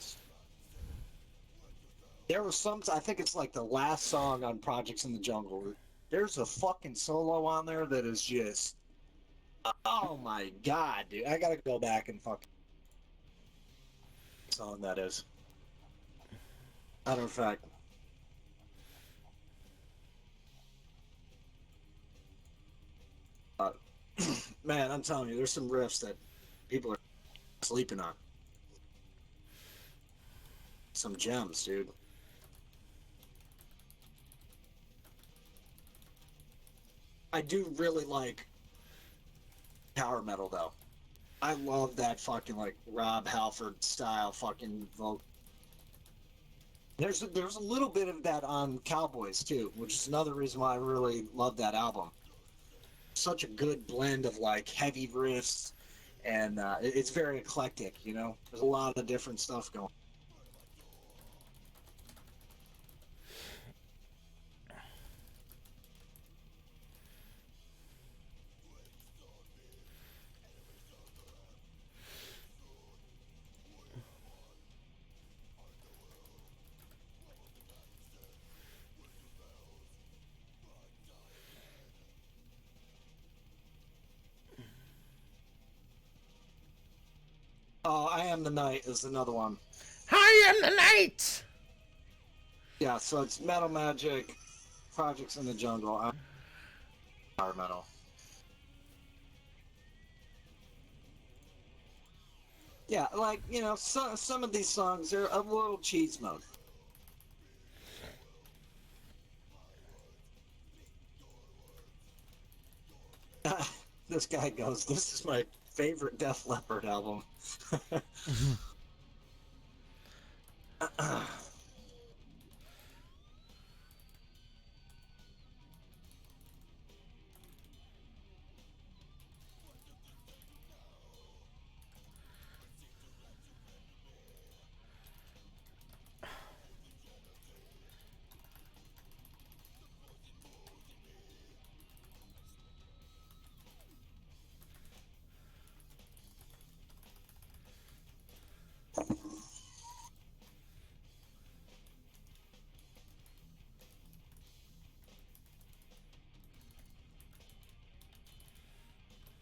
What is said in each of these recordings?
Cowboys. There was some, I think it's like the last song on Projects in the Jungle. There's a fucking solo on there that is just, oh my god, dude. I gotta go back and fucking song that is. Matter of fact. Uh, man, I'm telling you, there's some riffs that people are sleeping on. Some gems, dude. I do really like power metal, though. I love that fucking, like, Rob Halford style fucking vocal. There's a little bit of that on Cowboys, too, which is another reason why I really love that album. Such a good blend of, like, heavy riffs, and it's very eclectic, you know? There's a lot of different stuff going on. Oh, I Am the Night is another one. I am the night! Yeah, so it's Metal Magic, Projects in the Jungle, power metal. Yeah, like, you know, some of these songs are a little cheese mode. This guy goes, this is my favorite Def Leppard album.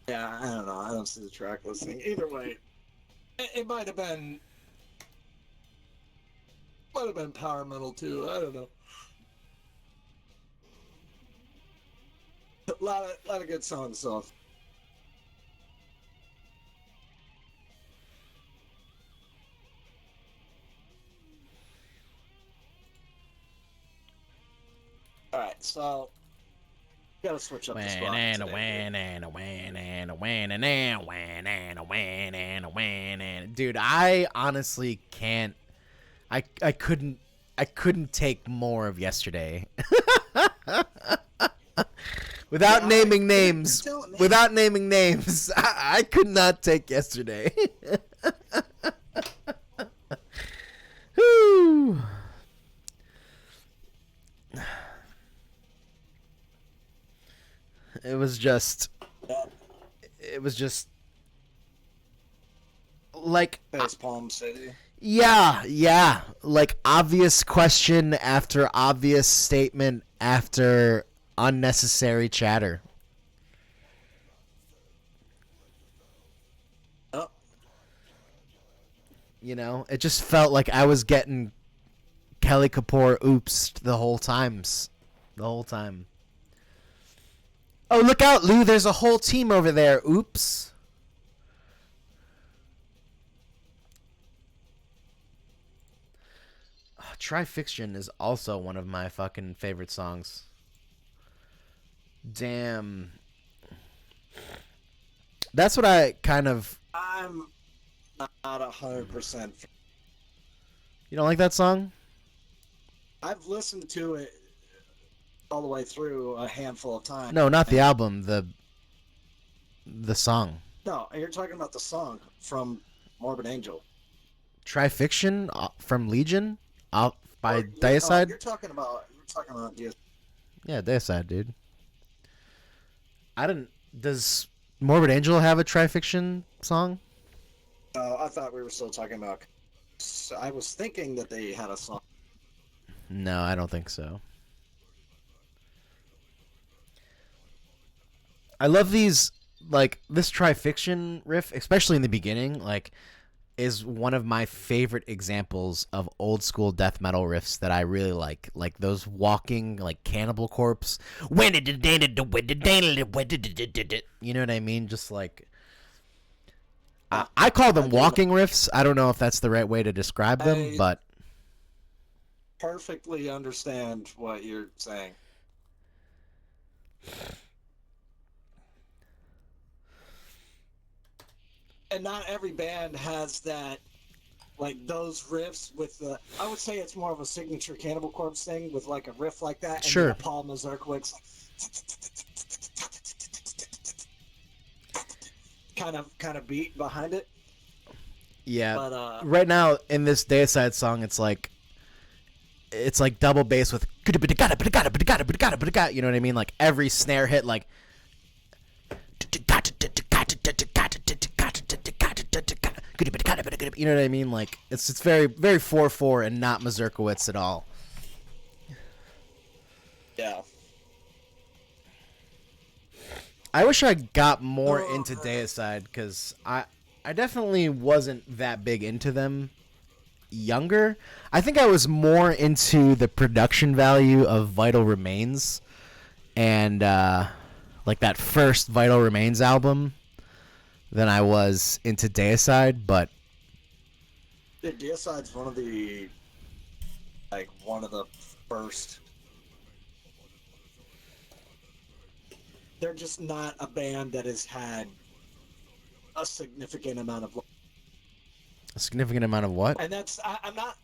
Yeah, I don't know. I don't see the track listing. Either way, it might have been power metal too. I don't know. A lot of good songs off. All right, so gotta switch up the spot today. Dude, I honestly can't. I couldn't take more of yesterday. Without naming names, I could not take yesterday. Whew. It was just like Face Palm City. yeah, like obvious question after obvious statement after unnecessary chatter. Oh. You know, it just felt like I was getting Kelly Kapoor oopsed the whole time. Oh, look out, Lou, there's a whole team over there. Oops. Tri-Fiction is also one of my fucking favorite songs. Damn. That's what I kind of... I'm not 100%. You don't like that song? I've listened to it all the way through a handful of times. No, not the album. The song. No, you're talking about the song from Morbid Angel. Tri-Fiction from Legion? By Deicide? You're talking about the... Yeah, Deicide, dude. Does Morbid Angel have a Tri-Fiction song? I thought we were still talking about So I was thinking that they had a song. No, I don't think so. I love these, like, this Trifiction riff, especially in the beginning, like, is one of my favorite examples of old school death metal riffs that I really like. Like those walking, like Cannibal Corpse. You know what I mean? Just like I call them walking riffs. I don't know if that's the right way to describe them, I but perfectly understand what you're saying. And not every band has that, like those riffs with the. I would say it's more of a signature Cannibal Corpse thing with like a riff like that, and sure. then a Paul Mazurkiewicz kind of beat behind it. Yeah. But right now in this Deicide song, it's like double bass with you know what I mean? Like every snare hit like you know what I mean? Like it's very very 4/4 and not Mazurkiewicz at all. yeah. I wish I got more into Deicide because I definitely wasn't that big into them younger. I think I was more into the production value of Vital Remains and like that first Vital Remains album than I was into Deicide, but Yeah, Deicide's one of the first. They're just not a band that has had a significant amount of. a significant amount of what? And that's I'm not.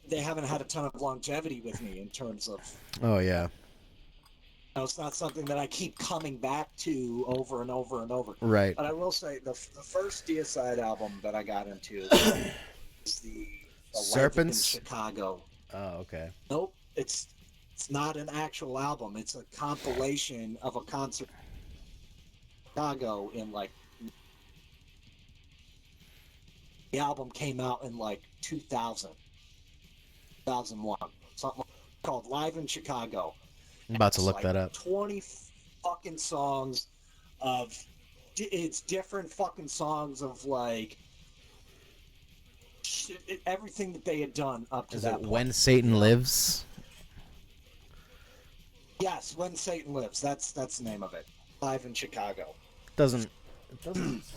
They haven't had a ton of longevity with me in terms of. Oh yeah. It's not something that I keep coming back to over and over and over. Right. But I will say the first Deicide album that I got into is the Serpents? Life in Chicago. Oh, okay. Nope, it's not an actual album. It's a compilation of a concert in Chicago in like. The album came out in like 2000, 2001, something called Live in Chicago. I'm about to look like that up. 20 fucking songs of it's different fucking songs of like everything that they had done up to that point. When Satan Lives? Yes, When Satan Lives. That's the name of it. Live in Chicago. It doesn't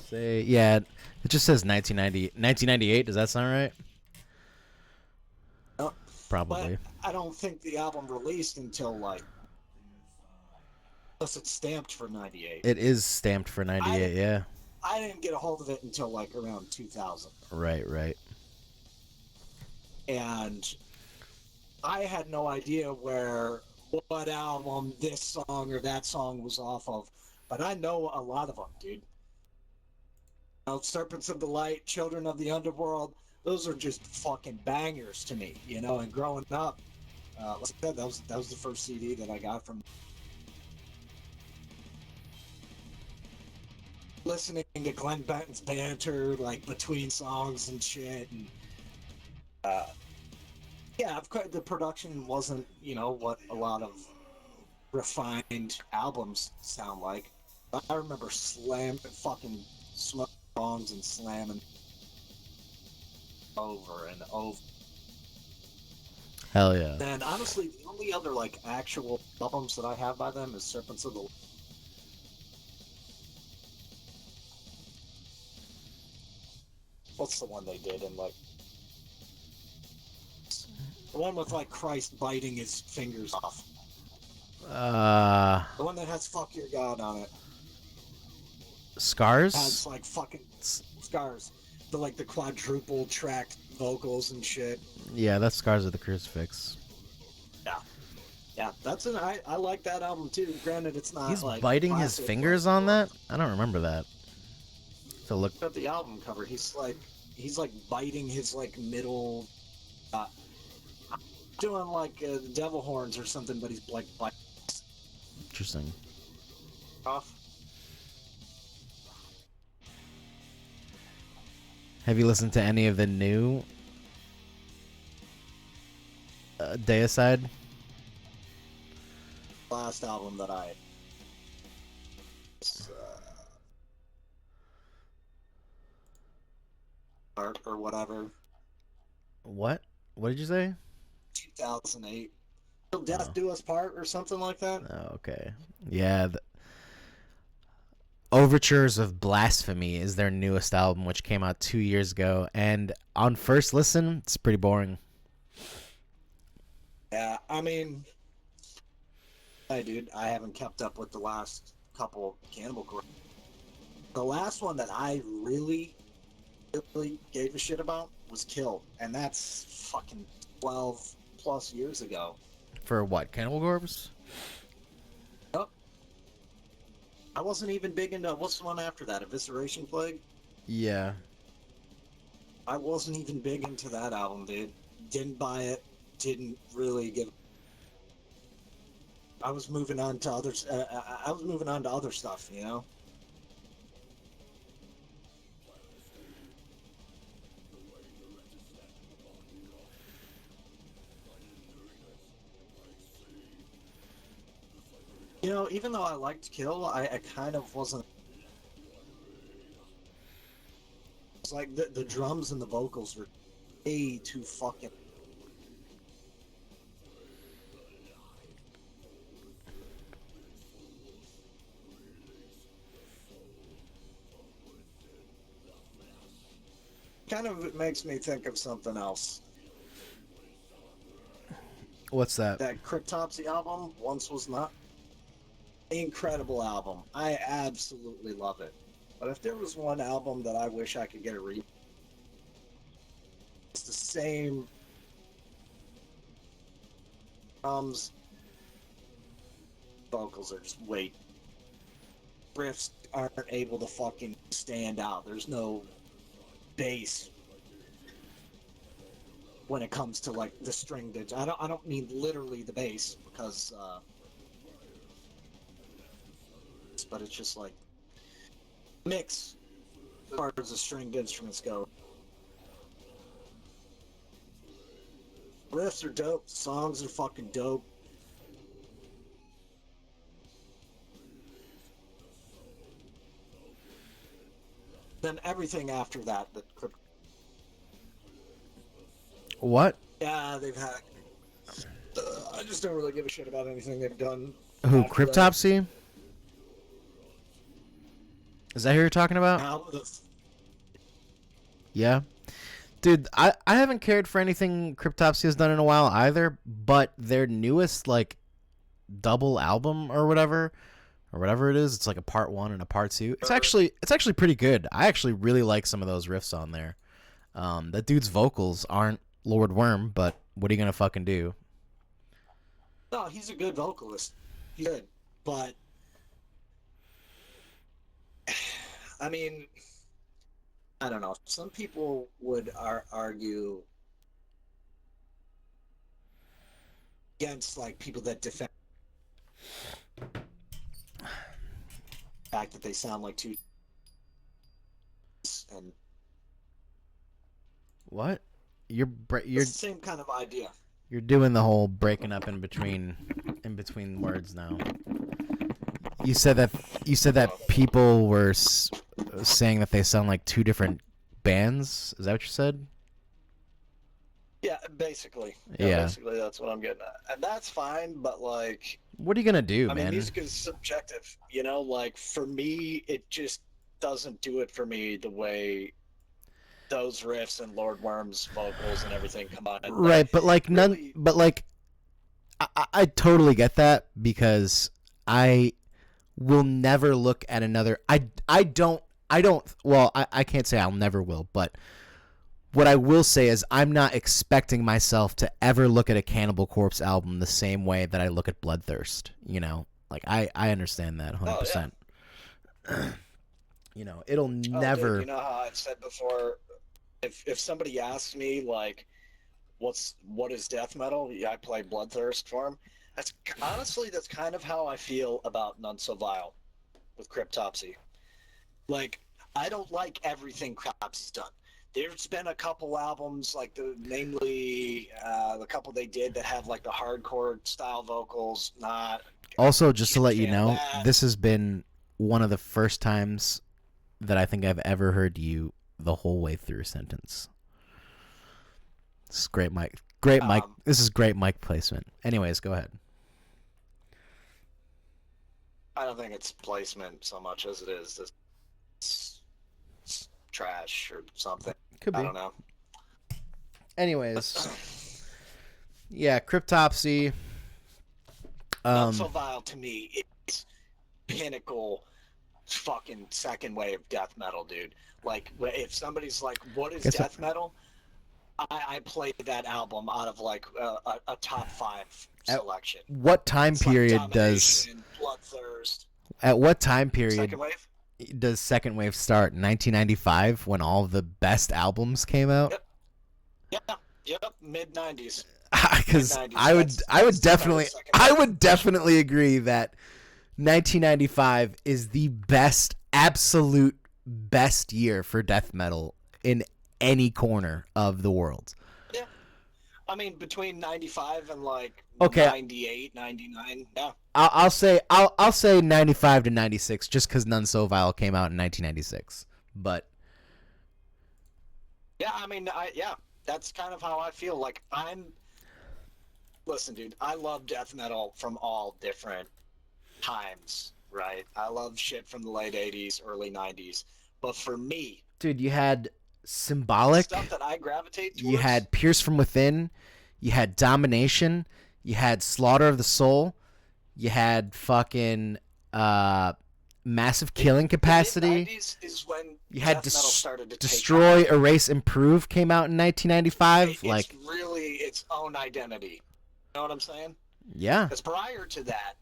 say. Yeah, it just says 1998. Does that sound right? No, Probably. but I don't think the album released until like. Unless it's stamped for 98. It is stamped for 98, yeah. I didn't get a hold of it until like around 2000. Right. And I had no idea what album this song or that song was off of. But I know a lot of them, dude. Serpents of the Light, Children of the Underworld, those are just fucking bangers to me, you know. And growing up, like I said, that was the first CD that I got from. Listening to Glenn Benton's banter, like between songs and shit, and yeah, of course, the production wasn't, what a lot of refined albums sound like. But I remember fucking songs and slamming over and over. Hell yeah. And honestly, the only other like actual albums that I have by them is Serpents of the. What's the one they did in like the one with like Christ biting his fingers off? The one that has "Fuck Your God" on it. Scars? Has like fucking scars. The quadruple tracked vocals and shit. Yeah, that's Scars of the Crucifix. Yeah, I like that album too. Granted, it's not. He's like biting his fingers on that? I don't remember that. So look at the album cover. He's like biting his like middle, doing like the devil horns or something, but he's like biting. Interesting. Off. Have you listened to any of the new Deicide? Last album that or whatever, What? What did you say? 2008. Till Death Oh, Do Us Part or something like that. oh okay. Yeah, Overtures of Blasphemy is their newest album, which came out 2 years ago. And on first listen, it's pretty boring. Yeah, I mean, hey, dude, I haven't kept up with the last couple Cannibal Corpse. The last one that I really gave a shit about was Kill, and that's fucking 12 plus years ago. For what? Cannibal Corpse? Yep. I wasn't even big into what's the one after that, Evisceration Plague. Yeah. I wasn't even big into that album, dude. Didn't buy it. Didn't really give. I was moving on to others. I was moving on to other stuff, you know. You know, even though I liked Kill, I kind of wasn't. It's like the drums and the vocals were way too fucking. Kind of makes me think of something else. What's that? That Cryptopsy album, Once Was Not. Incredible album. I absolutely love it. But if there was one album that I wish I could get a read, it's the same drums, vocals are just wait. Riffs aren't able to fucking stand out. There's no bass when it comes to like the string digits. I don't mean literally the bass because but it's just like mix as far as the stringed instruments go. Riffs are dope, songs are fucking dope. Then everything after that What? yeah, they've had I just don't really give a shit about anything they've done Who? after that. Cryptopsy? Is that who you're talking about? Now, Yeah. Dude, I haven't cared for anything Cryptopsy has done in a while either, but their newest, like, double album or whatever it is, it's like a part 1 and a part 2. It's actually pretty good. I actually really like some of those riffs on there. That dude's vocals aren't Lord Worm, but what are you gonna fucking do? no, he's a good vocalist. He's good. But I mean, I don't know. Some people would argue against like people that defend the fact that they sound like two and What? You're it's the same kind of idea. you're doing the whole breaking up in between words now. You said that people were saying that they sound like two different bands. Is that what you said? Yeah, basically. Yeah. Basically that's what I'm getting at. And that's fine, but like What are you gonna do, I mean, man? music is subjective, you know. Like for me, it just doesn't do it for me the way those riffs and Lord Worm's vocals and everything combined. Right, but like really, I totally get that because I will never look at another. I can't say I'll never will, but what I will say is I'm not expecting myself to ever look at a Cannibal Corpse album the same way that I look at Bloodthirst. You know, like I understand that 100%. You know, it'll never. Dude, you know how I've said before, if somebody asks me like, what is death metal? Yeah, I play Bloodthirst for them. That's kind of how I feel about None So Vile with Cryptopsy. Like, I don't like everything Cryptopsy's done. there's been a couple albums, like namely the couple they did that have like the hardcore style vocals. Not Also, just to a let you fan of know, that. this has been one of the first times that I think I've ever heard you the whole way through a sentence. This is great, Mike. Great, Mike. This is great, mic placement. Anyways, go ahead. I don't think it's placement so much as it is this trash or something. Could be. I don't know. Anyways, yeah, Cryptopsy. Not So Vile to me is pinnacle fucking second wave death metal, dude. Like, if somebody's like, what is death metal? I played that album out of like a top 5 selection. What time period like does Bloodthirst? At what time period Second wave? does second wave start? 1995, when all of the best albums came out. Yep. Mid 90s. Because I would definitely agree that 1995 is the absolute best year for death metal in any corner of the world. Yeah. I mean, between 95 and like 98, 99. Yeah. I'll say 95 to 96 just because None So Vile came out in 1996. But yeah, I mean, that's kind of how I feel. Like, listen, dude, I love death metal from all different times, right? I love shit from the late 80s, early 90s. But for me, dude, you had Symbolic, stuff that I gravitate towards. You had Pierce from Within, you had Domination, you had Slaughter of the Soul, you had fucking Massive Killing Capacity. Is when you had Destroy, Erase, Improve came out in 1995. It's really its own identity. You know what I'm saying? Yeah. Because prior to that,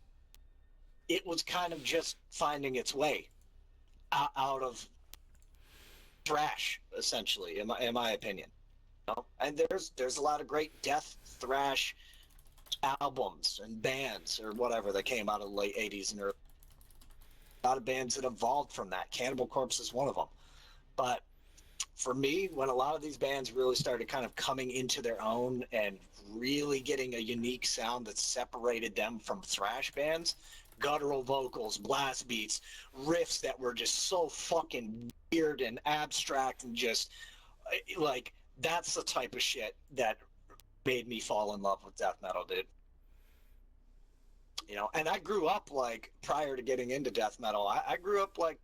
it was kind of just finding its way out of thrash, essentially, in my opinion. You know? And there's a lot of great death thrash albums and bands or whatever that came out of the late 80s and early. A lot of bands that evolved from that. Cannibal Corpse is one of them. But for me, when a lot of these bands really started kind of coming into their own and really getting a unique sound that separated them from thrash bands, guttural vocals, blast beats, riffs that were just so fucking weird and abstract and just like, that's the type of shit that made me fall in love with death metal, dude. You know, and I grew up like prior to getting into death metal. I grew up like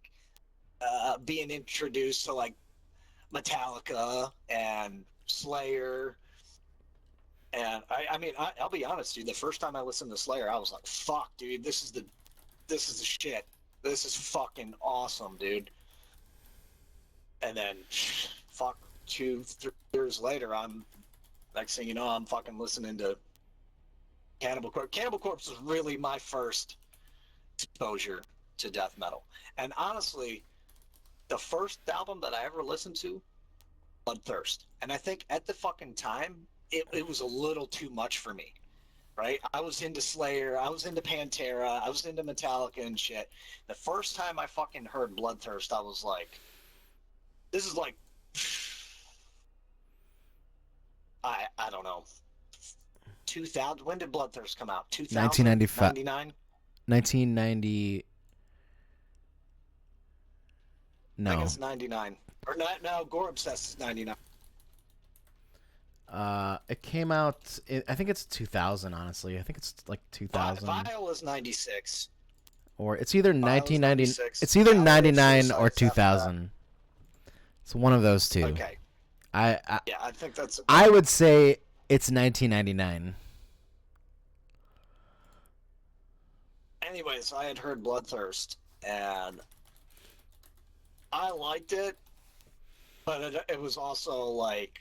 being introduced to like Metallica and Slayer. And I'll be honest, dude. The first time I listened to Slayer, I was like, "Fuck, dude, this is the shit. This is fucking awesome, dude." And then, fuck, 2-3 years later, next thing you know, I'm fucking listening to Cannibal Corpse. Cannibal Corpse was really my first exposure to death metal. And honestly, the first album that I ever listened to, Bloodthirst. And I think at the fucking time, it was a little too much for me, right? I was into Slayer, I was into Pantera, I was into Metallica and shit. The first time I fucking heard Bloodthirst, I was like, this is like, I don't know, 2000. When did Bloodthirst come out? 2000? 1995. 99? 1990. No. I think it's 99. Or not, no, Gore Obsessed is 99. It came out. I think it's 2000. Honestly, I think it's like 2000. Vile is 96. Or it's either 1990. It's either 99 or 2000. It's one of those two. Okay. I think that's. I would say it's 1999. Anyways, I had heard Bloodthirst, and I liked it, but it was also like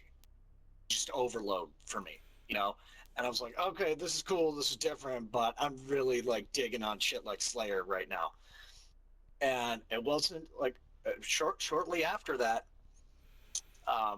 just overload for me, you know? And I was like, okay, this is cool, this is different, but I'm really like digging on shit like Slayer right now. And it wasn't like shortly after that, I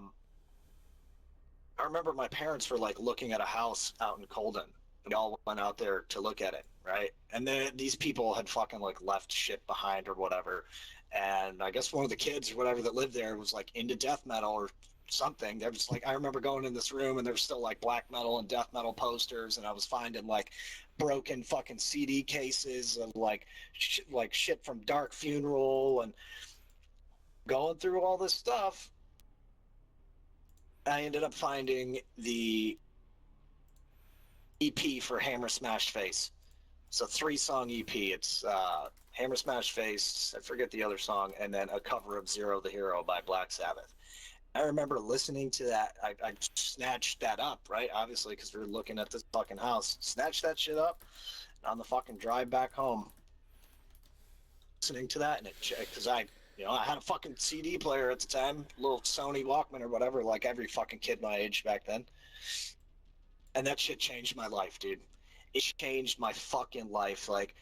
remember my parents were like looking at a house out in Colden. We all went out there to look at it, right? And then these people had fucking like left shit behind or whatever. And I guess one of the kids or whatever that lived there was like into death metal or something. There was like, I remember going in this room and there was still like black metal and death metal posters, and I was finding like broken fucking CD cases of like shit from Dark Funeral, and going through all this stuff. I ended up finding the EP for Hammer Smash Face. It's a 3-song EP. It's Hammer Smash Face, I forget the other song, and then a cover of Zero the Hero by Black Sabbath. I remember listening to that. I snatched that up, right? Obviously, because we were looking at this fucking house. Snatched that shit up on the fucking drive back home. Listening to that, and it, because I had a fucking CD player at the time, little Sony Walkman or whatever, like every fucking kid my age back then. And that shit changed my life, dude. It changed my fucking life. Like,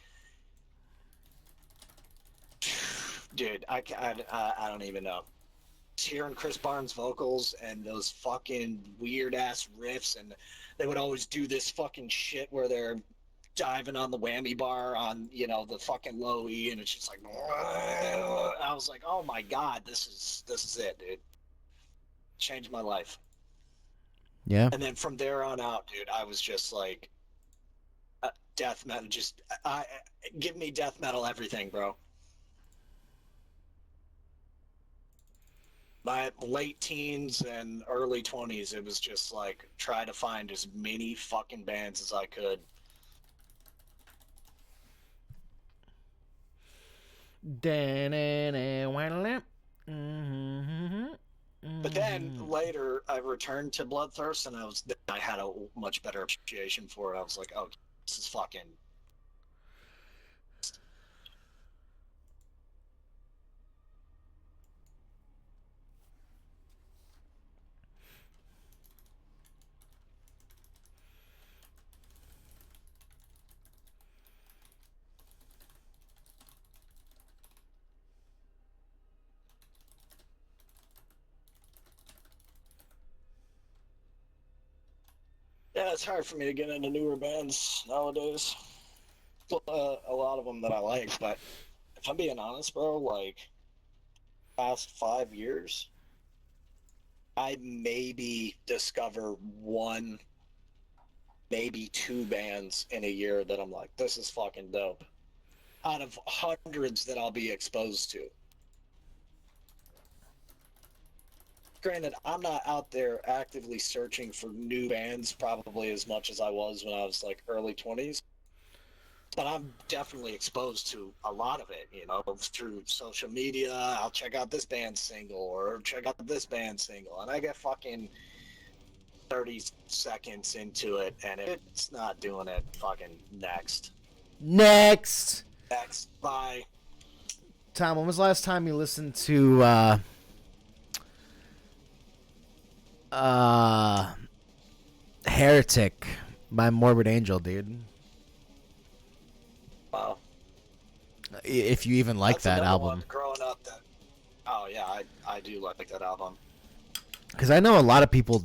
dude, I don't even know. Hearing Chris Barnes' vocals and those fucking weird ass riffs, and they would always do this fucking shit where they're diving on the whammy bar on the fucking low E, and it's just like I was like, oh my god, this is it, dude. Changed my life. Yeah. And then from there on out, dude, I was just like, death metal. Just give me death metal everything, bro. My late teens and early 20s, it was just like try to find as many fucking bands as I could. But then later, I returned to Bloodthirst, and I had a much better appreciation for it. I was like, oh, this is fucking. Yeah, it's hard for me to get into newer bands nowadays. A lot of them that I like, but if I'm being honest, bro, like past 5 years, I maybe discover one, maybe two bands in a year that I'm like, this is fucking dope. Out of hundreds that I'll be exposed to. Granted, I'm not out there actively searching for new bands probably as much as I was when I was like early 20s. But I'm definitely exposed to a lot of it, through social media. I'll check out this band's single or check out this band's single, and I get fucking 30 seconds into it, and it's not doing it. Fucking next. Next. Bye. Tom, when was the last time you listened to Heretic by Morbid Angel, dude? Wow. If you even like that album. One growing up oh yeah, I do like that album. Because I know a lot of people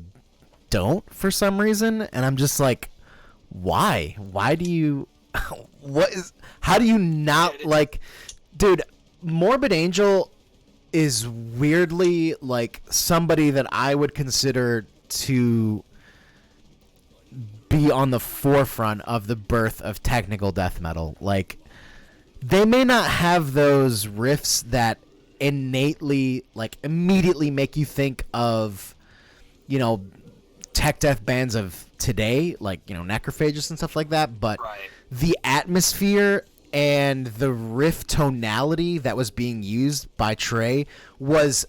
don't for some reason, and I'm just like, why? Why do you... How do you not like... Dude, Morbid Angel is weirdly like somebody that I would consider to be on the forefront of the birth of technical death metal. Like, they may not have those riffs that innately, like, immediately make you think of, tech death bands of today, like, Necrophagus and stuff like that, but right. The atmosphere and the riff tonality that was being used by Trey was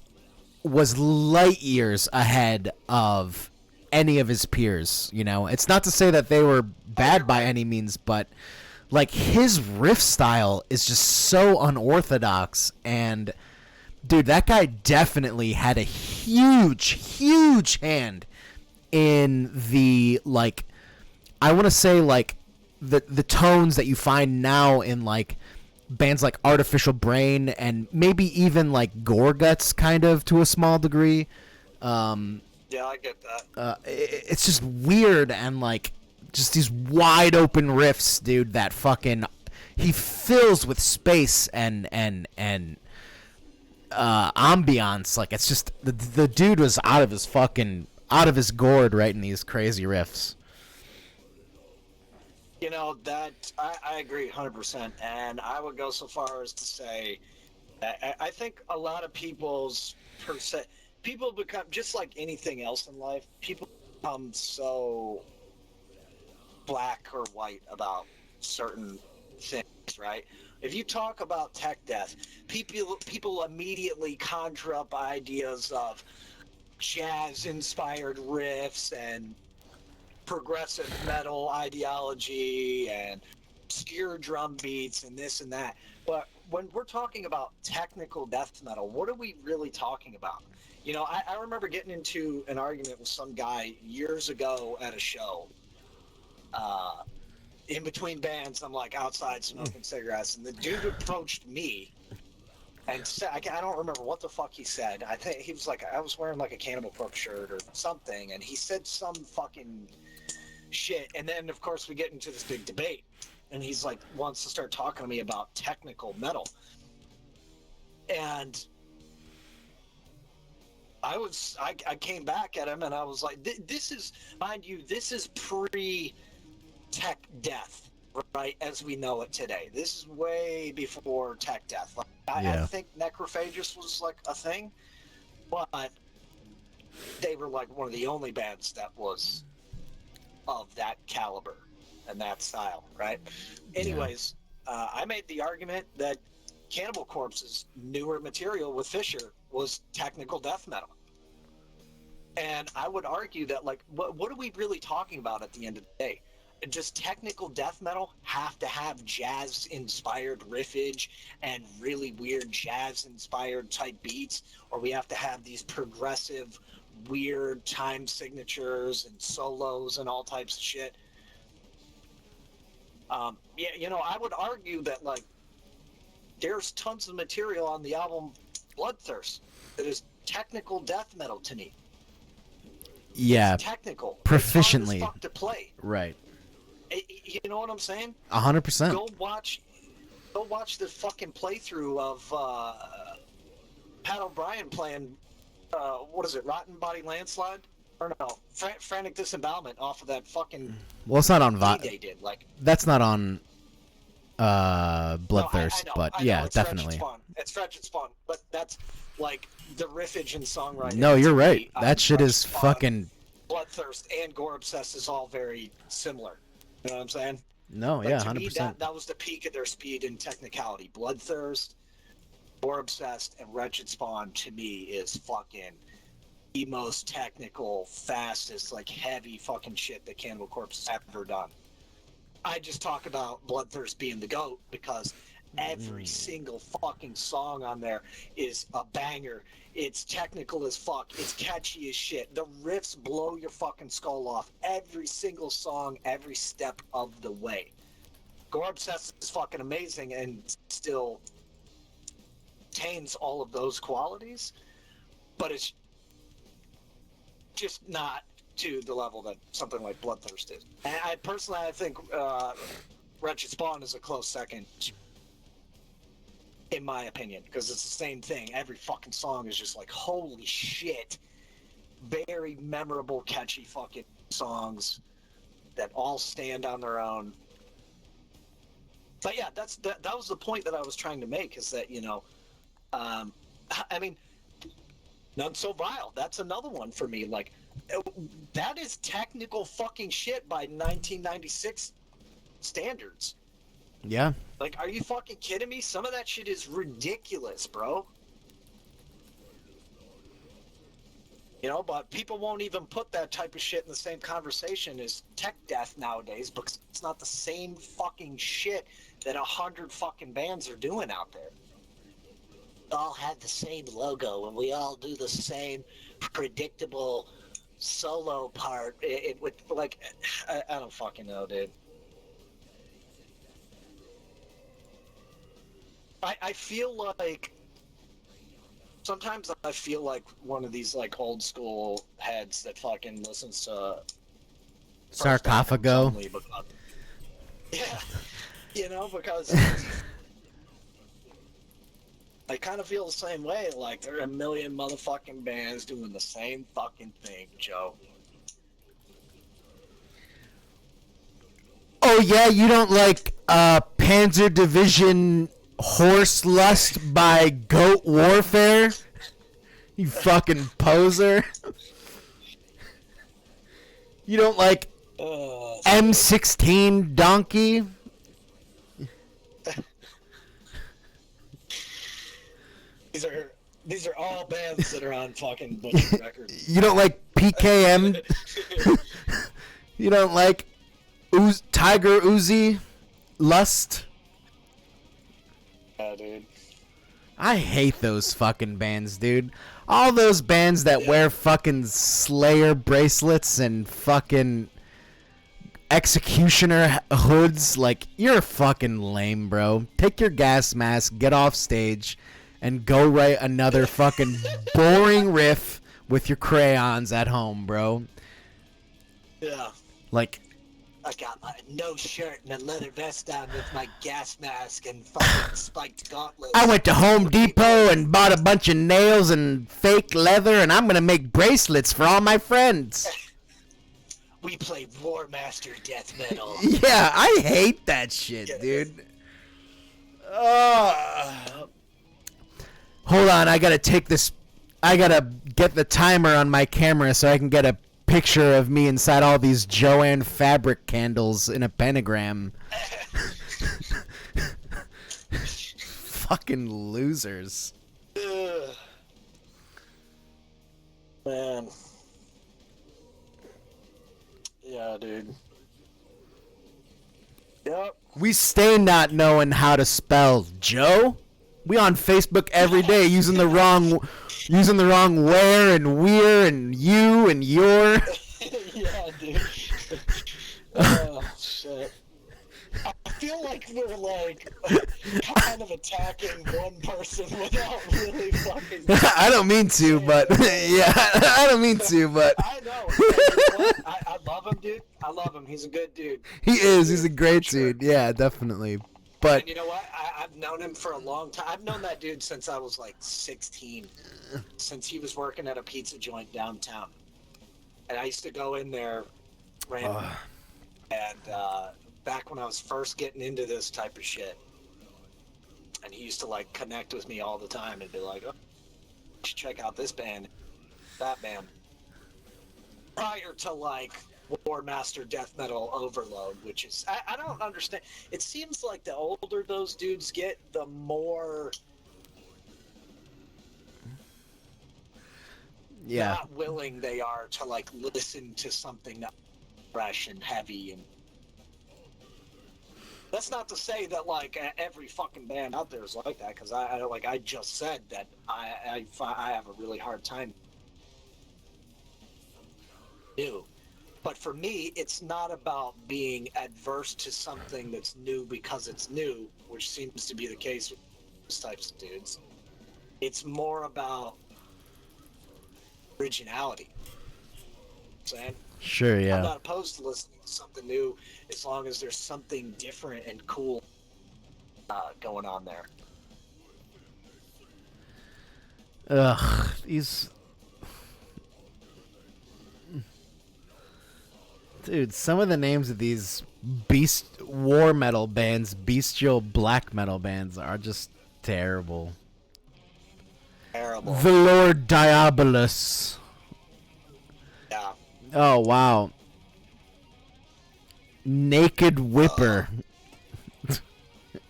light years ahead of any of his peers. It's not to say that they were bad by any means, but like his riff style is just so unorthodox. And dude, that guy definitely had a huge hand in the, like, I want to say, like, the tones that you find now in like bands like Artificial Brain and maybe even like Gorguts, kind of, to a small degree. Yeah, I get that. It's just weird, and like just these wide open riffs, dude, that fucking he fills with space and ambiance. Like, it's just the dude was out of his gourd writing these crazy riffs. You know, that I agree 100%, and I would go so far as to say I think a lot of people become, just like anything else in life, people become so black or white about certain things, right? If you talk about tech death, people immediately conjure up ideas of jazz inspired riffs and progressive metal ideology and obscure drum beats and this and that. But when we're talking about technical death metal, what are we really talking about? You know, I remember getting into an argument with some guy years ago at a show. Uh, in between bands, I'm like outside smoking cigarettes, and the dude approached me and said, I don't remember what the fuck he said. I think he was like, I was wearing like a Cannibal Corpse shirt or something, and he said some fucking shit. And then, of course, we get into this big debate, and he's like, wants to start talking to me about technical metal. And I came back at him, and I was like, this is, mind you, this is pre-tech death, right, as we know it today. This is way before tech death. Like, I think Necrophagus was like a thing, but they were like one of the only bands that was of that caliber and that style, right? Anyways, I made the argument that Cannibal Corpse's newer material with Fisher was technical death metal. And I would argue that, like, what are we really talking about at the end of the day? Does technical death metal have to have jazz-inspired riffage and really weird jazz-inspired type beats? Or we have to have these progressive, weird time signatures and solos and all types of shit? Yeah, you know, I would argue that, like, there's tons of material on the album Bloodthirst that is technical death metal to me. Yeah, it's technical, proficiently. It's hard as fuck to play. Right. You know what I'm saying? 100%. Go watch the fucking playthrough of Pat O'Brien playing. What is it? Rotten Body Landslide? Or no, Frantic Disembowelment off of that fucking. Well, it's not on they did like. That's not on Bloodthirst, no, I know, but yeah, it's definitely. It's Wretched Spawn, but that's like the riffage and songwriting. No, you're right. That shit is fucking. Bloodthirst and Gore Obsessed is all very similar. You know what I'm saying? No, Like, yeah, to 100%. me, that was the peak of their speed and technicality. Bloodthirst, Gore Obsessed, and Wretched Spawn to me is fucking the most technical, fastest, like heavy fucking shit that Cannibal Corpse has ever done. I just talk about Bloodthirst being the GOAT because every single fucking song on there is a banger. It's technical as fuck. It's catchy as shit. The riffs blow your fucking skull off. Every single song, every step of the way. Gore Obsessed is fucking amazing and still retains all of those qualities, but it's just not to the level that something like Bloodthirst is. And I think Wretched Spawn is a close second, in my opinion, because it's the same thing. Every fucking song is just like, holy shit. Very memorable, catchy fucking songs that all stand on their own. But yeah, that was the point that I was trying to make, is that, you know, I mean, None So Vile, that's another one for me. Like, that is technical fucking shit by 1996 standards. Yeah. Like, are you fucking kidding me? Some of that shit is ridiculous, bro. You know, but people won't even put that type of shit in the same conversation as tech death nowadays, because it's not the same fucking shit that 100 fucking bands are doing out there. All have the same logo, and we all do the same predictable solo part. It would, like, I don't fucking know, dude. I feel like sometimes I feel like one of these like old school heads that fucking listens to Sarcophago. Yeah, you know, because I kind of feel the same way. Like, there are a million motherfucking bands doing the same fucking thing, Joe. Oh yeah, you don't like Panzer Division Horse Lust by Goat Warfare? You fucking poser. You don't like M16 Donkey? These are all bands that are on fucking Butcher Records. You don't like PKM? You don't like Tiger Uzi Lust? Yeah, dude. I hate those fucking bands, dude. All those bands that wear fucking Slayer bracelets and fucking Executioner hoods, like, you're fucking lame, bro. Take your gas mask, get off stage, and go write another fucking boring riff with your crayons at home, bro. Yeah. Like, I got my no shirt and a leather vest on with my gas mask and fucking spiked gauntlets. I went to Home Depot and bought a bunch of nails and fake leather, and I'm gonna make bracelets for all my friends. We play War Master Death Metal. Yeah, I hate that shit, dude. Hold on, I gotta take this. I gotta get the timer on my camera so I can get a picture of me inside all these Joanne fabric candles in a pentagram. Fucking losers. Man. Yeah, dude. Yep. We stay not knowing how to spell Joe. We on Facebook every day using the wrong where and we're and you and your. Yeah, dude. Oh shit. I feel like we're like kind of attacking one person without really fucking. I don't mean to, but yeah, I don't mean to, but I know. You know what? I love him, dude. I love him. He's a good dude. he is. He's a great dude. Yeah, definitely. But and you know what? I've known him for a long time. I've known that dude since I was like 16. Since he was working at a pizza joint downtown. And I used to go in there randomly. And back when I was first getting into this type of shit. And he used to like connect with me all the time and be like, oh, you should check out this band, that band. Prior to like War Master Death Metal Overload, which is I don't understand. It seems like the older those dudes get, the more not willing they are to like listen to something that's fresh and heavy. And that's not to say that like every fucking band out there is like that, because I just said that I have a really hard time. New. But for me, it's not about being adverse to something that's new because it's new, which seems to be the case with those types of dudes. It's more about originality. Saying? Sure, yeah. I'm not opposed to listening to something new as long as there's something different and cool going on there. Ugh, these. Dude, some of the names of these war metal bands, bestial black metal bands, are just terrible. Terrible. The Lord Diabolus. Yeah. Oh, wow. Naked Whipper.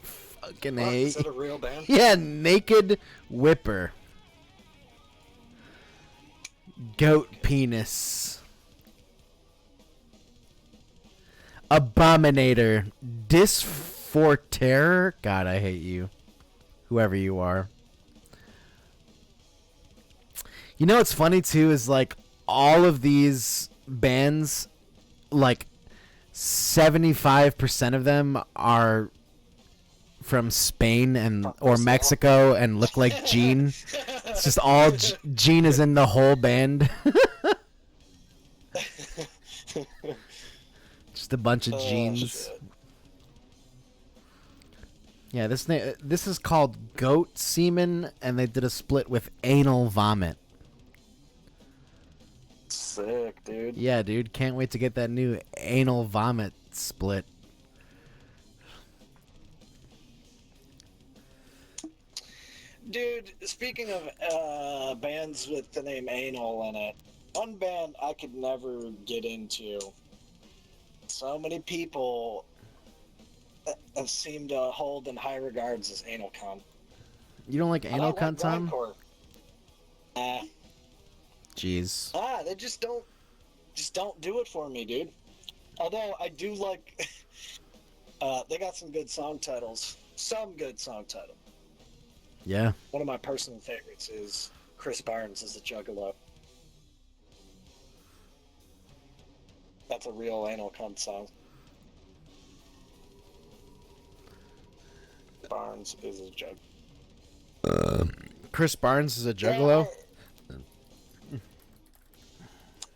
Fucking What, hate. is that a real band? Yeah, Naked Whipper. Goat Penis. Abominator. Disforterror. God, I hate you. Whoever you are. You know what's funny too is like all of these bands, like 75% of them are from Spain and or Mexico and look like Gene. It's just all Gene is in the whole band. Just a bunch of jeans. Shit. Yeah, this is called Goat Semen, and they did a split with Anal Vomit. Sick, dude. Yeah, dude, can't wait to get that new Anal Vomit split. Dude, speaking of bands with the name Anal in it, one band I could never get into. So many people have seemed to hold in high regards as Anal Con. You don't like And I Anal like Cunt, Tom? grindcore. Jeez. They just don't do it for me, dude. Although I do like, they got some good song titles. Some good song title. Yeah. One of my personal favorites is Chris Barnes as a Juggalo. That's a real Anal Cunt song. Barnes is a jug. Chris Barnes is a juggalo?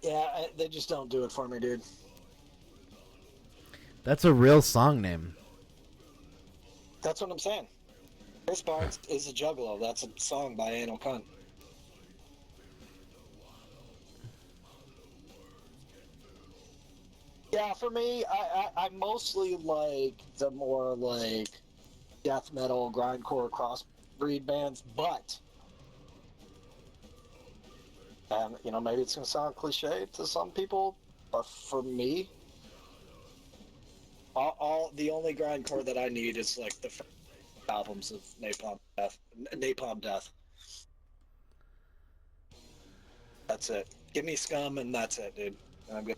They just don't do it for me, dude. That's a real song name. That's what I'm saying. Chris Barnes is a Juggalo. That's a song by Anal Cunt. Yeah, for me, I mostly like the more like death metal, grindcore, crossbreed bands, but maybe it's gonna sound cliche to some people, but for me, all the only grindcore that I need is like the albums of Napalm Death. That's it. Give me Scum, and that's it, dude. I'm good.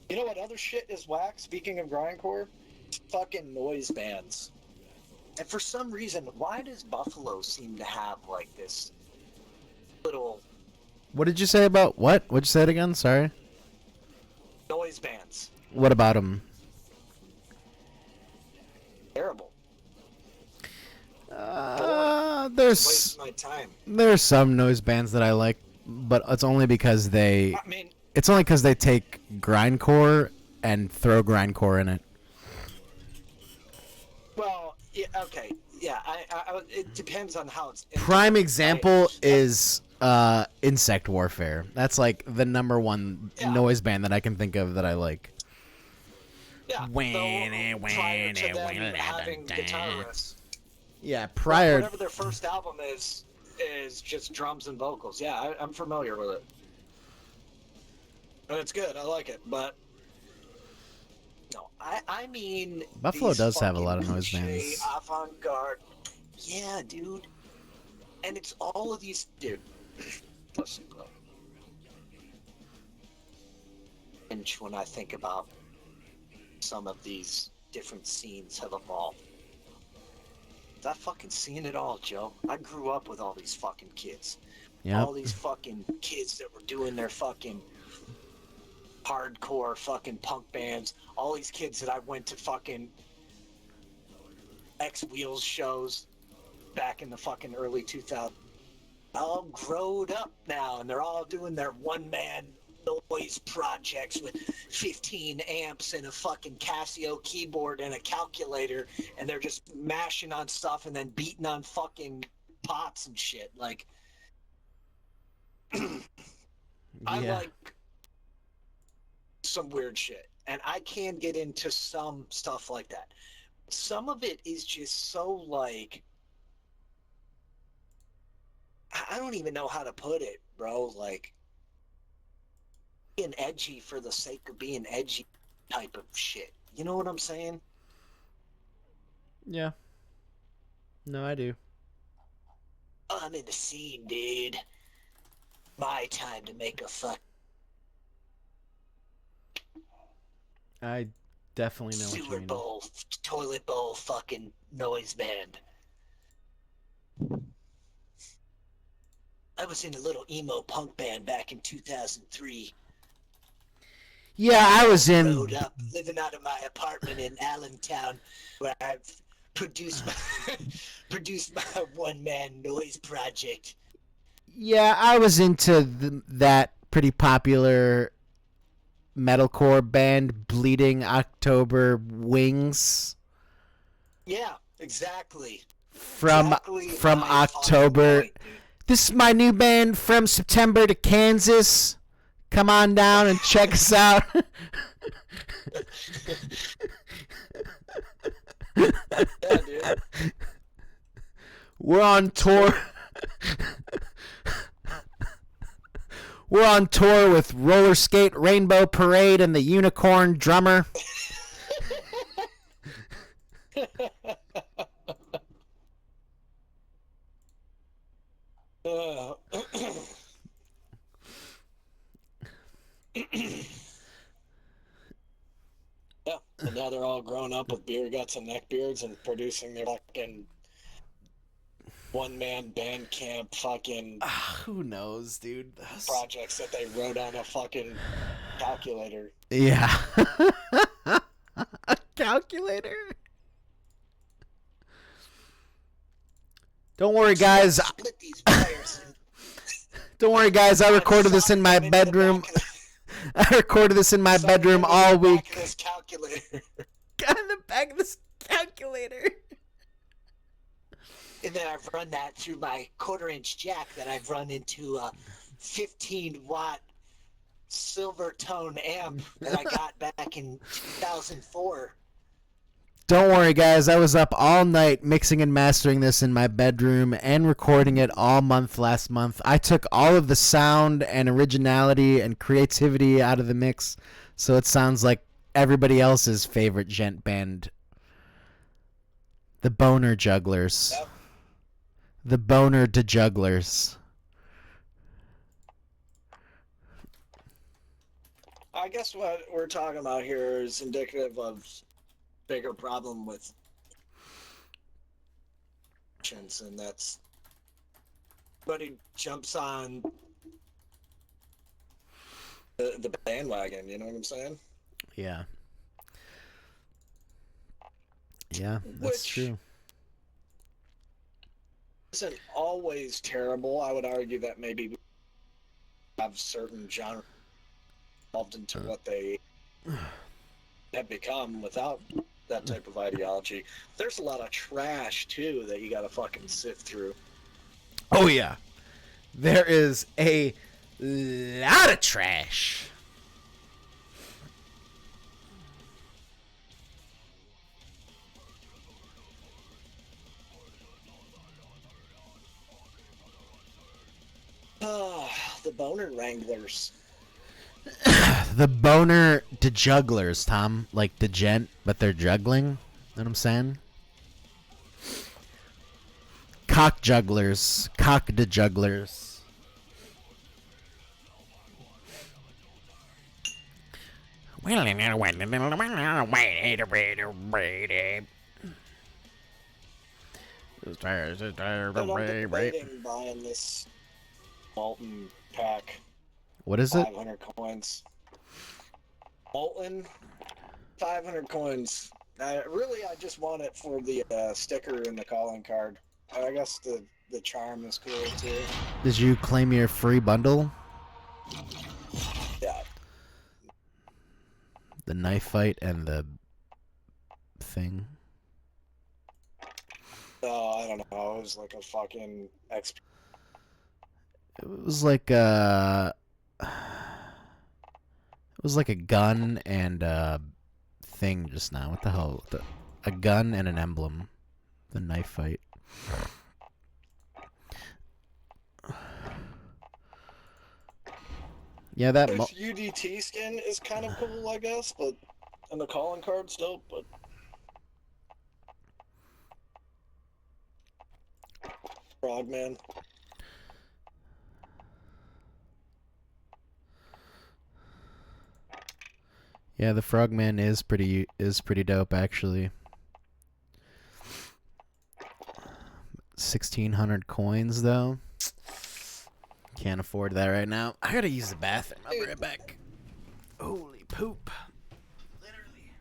You know what other shit is whack? Speaking of grindcore, fucking noise bands. And for some reason, why does Buffalo seem to have like this little What did you say about what? What'd you say it again? Sorry. noise bands? What about them? Terrible. There's my time. there's some noise bands that I like, but it's only because they I mean, take grindcore and throw grindcore in it. well, yeah, okay, yeah. It depends on how it's. Prime example is Insect Warfare. That's like the number one noise band that I can think of that I like. Yeah. Prior to them having guitar riffs. Yeah, prior. Whatever their first album is just drums and vocals. Yeah, I'm familiar with it. And it's good. I like it, but no, I mean Buffalo does have a lot of noise bands. Avant-garde. Yeah, dude. And it's all of these, dude. Listen, bro. And when I think about some of these different scenes have evolved. I've fucking seen it all, Joe. I grew up with all these fucking kids. Yep. All these fucking kids that were doing their fucking hardcore fucking punk bands. All these kids that I went to fucking X Wheels shows back in the fucking early 2000s. All growed up now, and they're all doing their one-man noise projects with 15 amps and a fucking Casio keyboard and a calculator, and they're just mashing on stuff and then beating on fucking pots and shit. Like, I like some weird shit, and I can get into some stuff like that. Some of it is just so like, I don't even know how to put it, bro. Like, being edgy for the sake of being edgy type of shit. You know what I'm saying? Yeah. No, I do. I'm in the scene, dude. My time to make a fuck. I definitely know what you Sewer mean. bowl, toilet bowl, fucking noise band. I was in a little emo punk band back in 2003. Yeah, I was in. Rode up, living out of my apartment in Allentown, where I've Produce my produce my one-man noise project. Yeah, I was into that pretty popular metalcore band, Bleeding October Wings. Yeah, exactly. From Exactly from my fucking October. point, dude. This is my new band from September to Kansas. Come on down and check us out. Yeah, dude. We're on tour. We're on tour with Roller Skate Rainbow Parade and the Unicorn Drummer. Uh, yeah, and now they're all grown up with beer guts and neck beards and producing their fucking one-man band camp fucking Who knows, dude? projects that they wrote on a fucking calculator. Yeah. A calculator? Don't worry, guys. Split these wires and Don't worry, guys. I recorded this in my bedroom. I recorded this in my bedroom all week. This calculator. Got in the back of this calculator. And then I've run that through my quarter-inch jack that I've run into a 15-watt silver tone amp that I got back in 2004. Don't worry, guys. I was up all night mixing and mastering this in my bedroom and recording it all month last month. I took all of the sound and originality and creativity out of the mix, so it sounds like everybody else's favorite gent band, the Boner Jugglers. Yep. The Boner de Jugglers. I guess what we're talking about here is indicative of bigger problem with and that's everybody jumps on the bandwagon, you know what I'm saying? Yeah. Yeah, that's Which true. isn't always terrible. I would argue that maybe we have certain genres involved into what they have become without that type of ideology. There's a lot of trash too that you gotta fucking sift through. Oh, yeah. There is a lot of trash. The Boner Wranglers. The Boner de Jugglers, Tom. Like the gent, but they're juggling. Know what I'm saying? Cock jugglers. Cock de Jugglers. But I'm debating buying this Molten pack. What is it? 500 coins. Molten, 500 coins. I just want it for the sticker and the calling card. I guess the charm is cool too. Did you claim your free bundle? Yeah. The knife fight and the thing? Oh, I don't know. It was like a fucking XP. It was like a... It was like a gun and a thing just now. What the hell? A gun and an emblem. The knife fight. Yeah, that... This UDT skin is kind of cool, I guess, but... And the calling card's dope, but... Frogman. Yeah, the Frogman is pretty dope actually. 1,600 coins though. Can't afford that right now. I gotta use the bathroom. I'll be right back. Holy poop. Literally.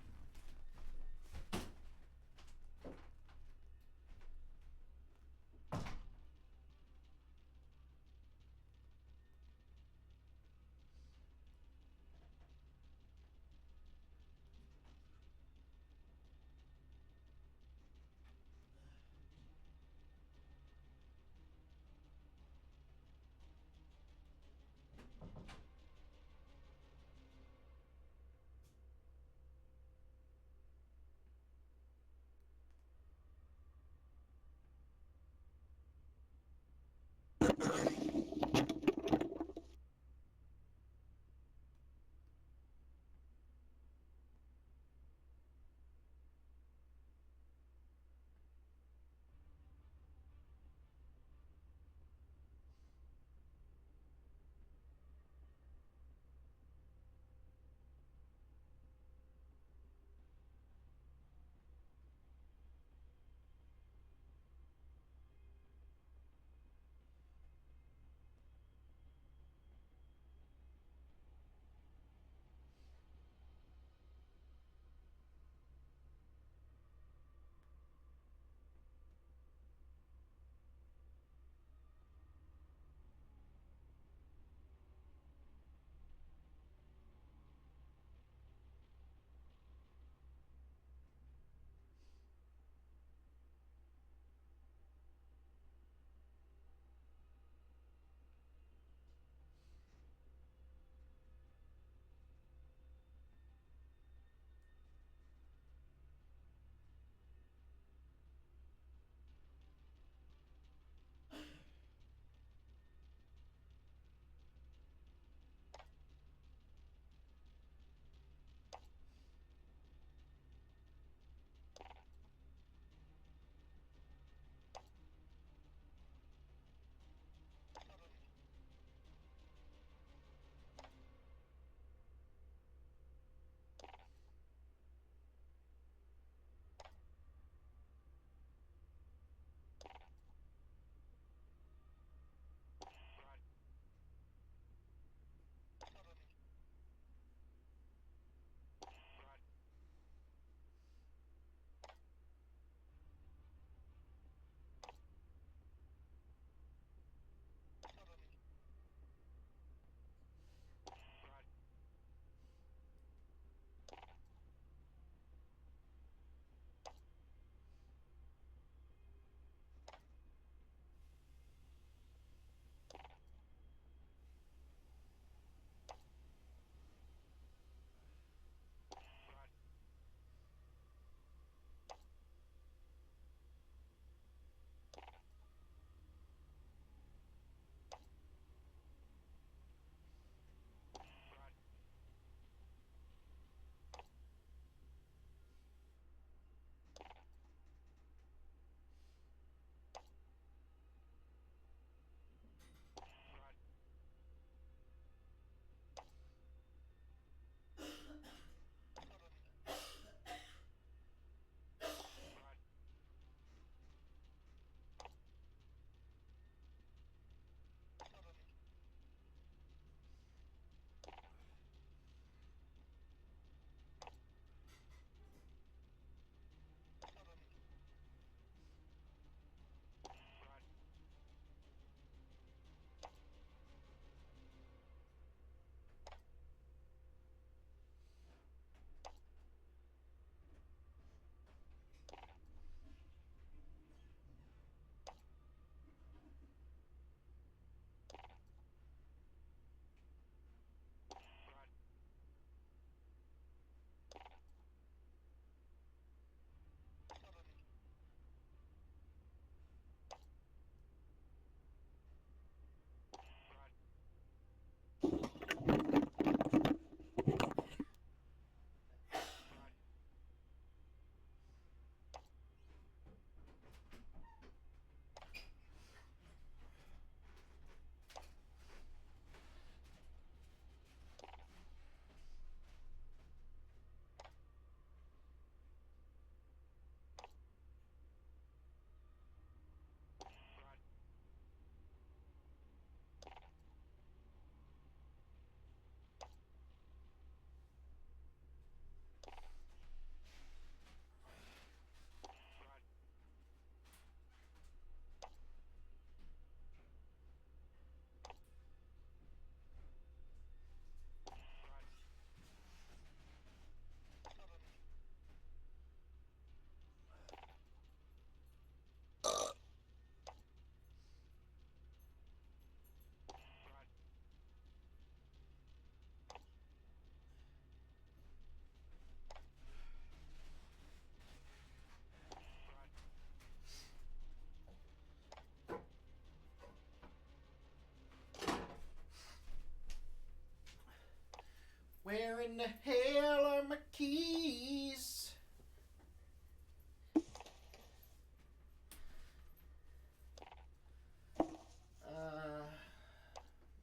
in the hell are my keys?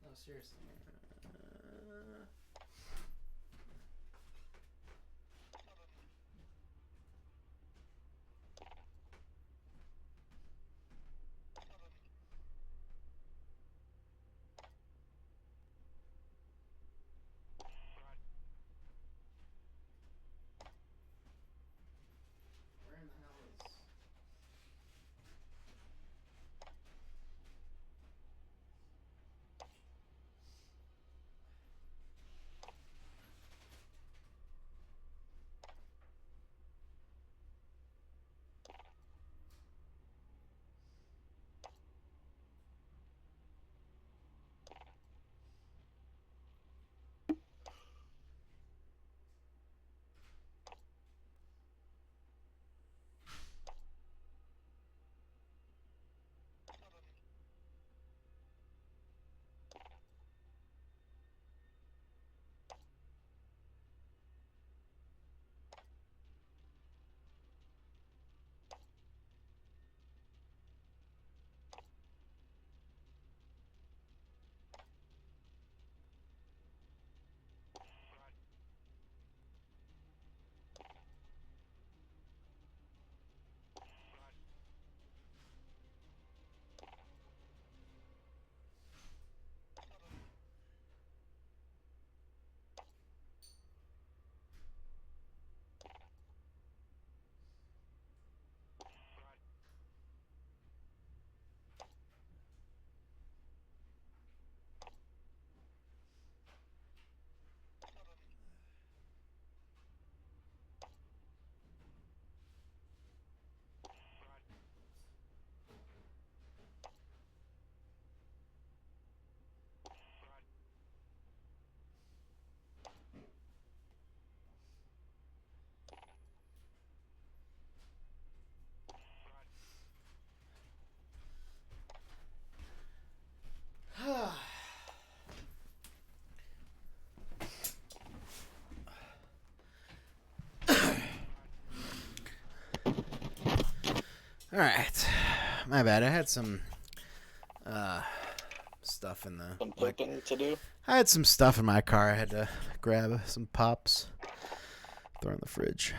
No, seriously. Where in the hell is... All right, my bad. I had some stuff in the. Some pooping to do. I had some stuff in my car. I had to grab some pops, throw in the fridge.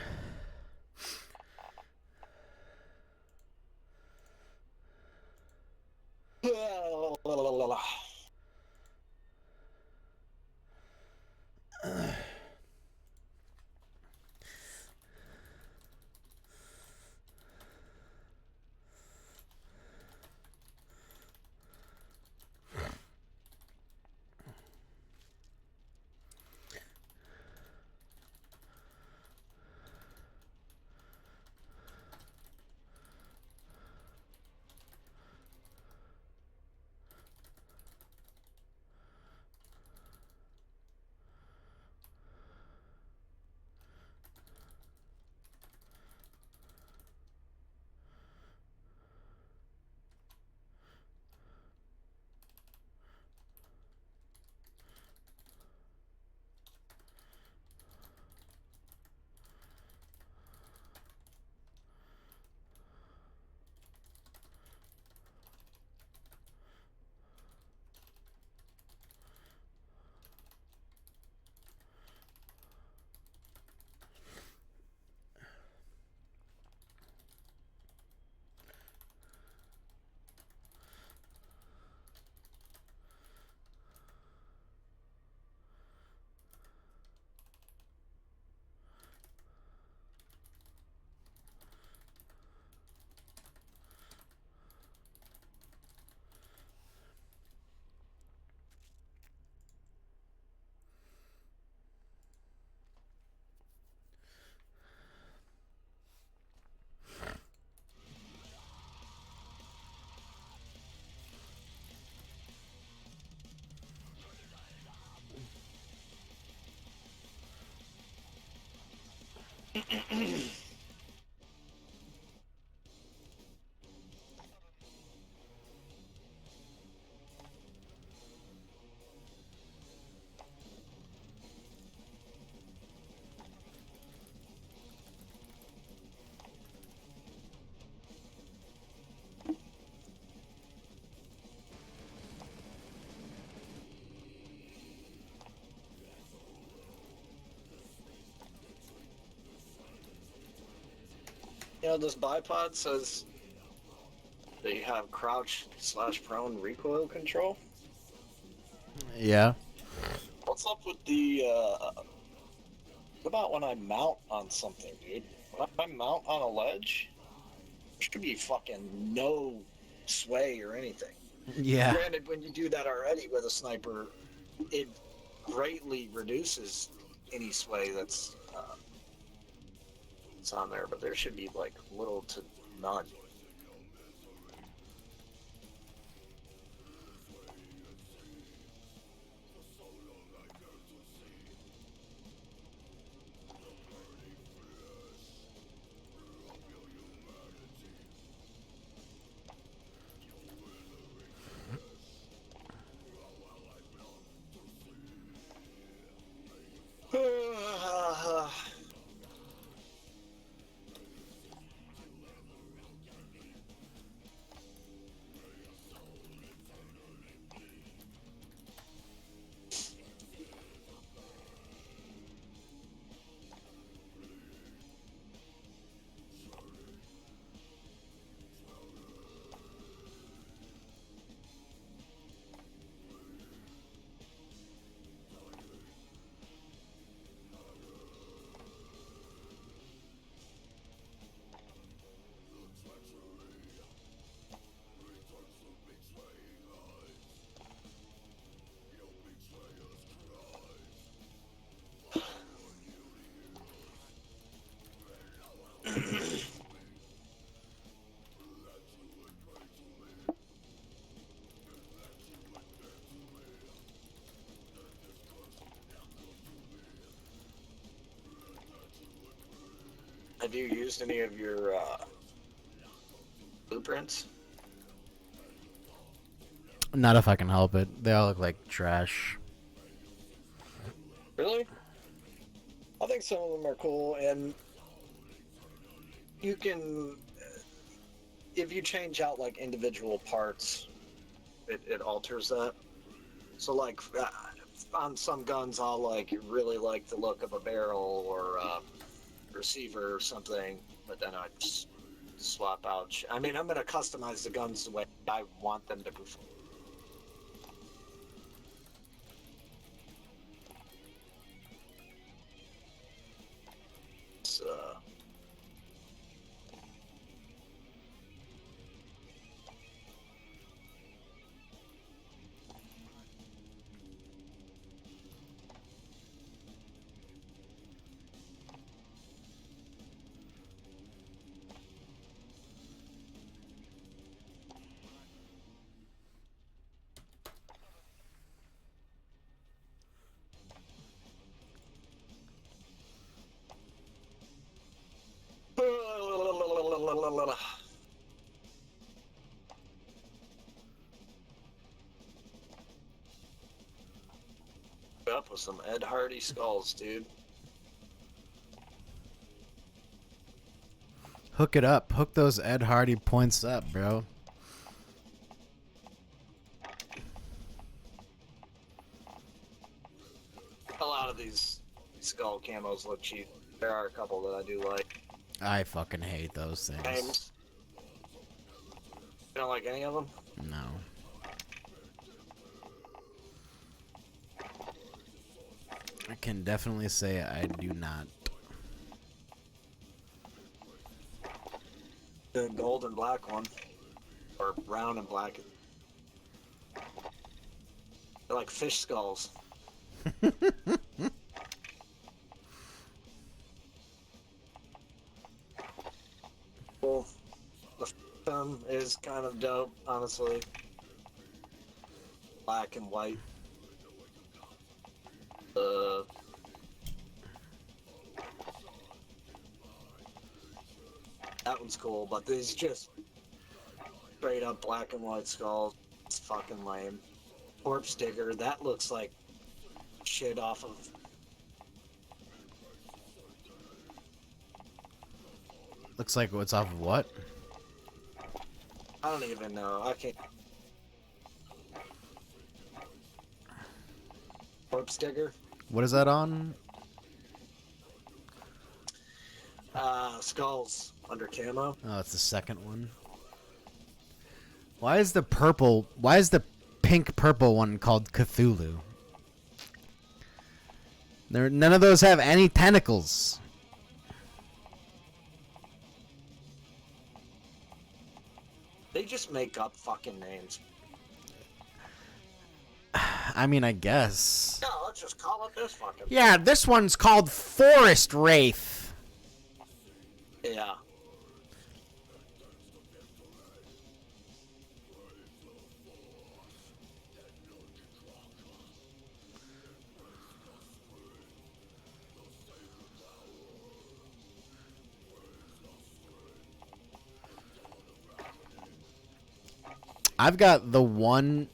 You know, this bipod says they have crouch/prone recoil control. Yeah. What's up with the, what about when I mount on something, dude? When I mount on a ledge, there should be fucking no sway or anything. Yeah. Granted, when you do that already with a sniper, it greatly reduces any sway that's on there, but there should be like little to none. Have you used any of your blueprints? Not if I can help it. They all look like trash. Really? I think some of them are cool, and you can, if you change out like individual parts, it alters that. So like on some guns, I'll like really like the look of a barrel or a receiver or something, but then I just swap out. I mean, I'm gonna customize the guns the way I want them to perform. So, up with some Ed Hardy skulls, dude. Hook it up. Hook those Ed Hardy points up, bro. A lot of these skull camos look cheap. There are a couple that I do like. I fucking hate those things. Names. You don't like any of them? No. I can definitely say I do not. The gold and black one, or brown and black. They're like fish skulls. Cool. The film is kind of dope, honestly. Black and white. That one's cool, but these just straight up black and white skulls. It's fucking lame. Corpse digger, that looks like shit off of. Looks like what's off of what? I don't even know. I can't. Corpse digger? What is that on? Skulls under camo. Oh, it's the second one. Why is the purple? Why is the pink purple one called Cthulhu? None of those have any tentacles. They just make up fucking names. I mean, I guess. No, let's just call it this fucking. Yeah, this one's called Forest Wraith. Yeah. I've got the one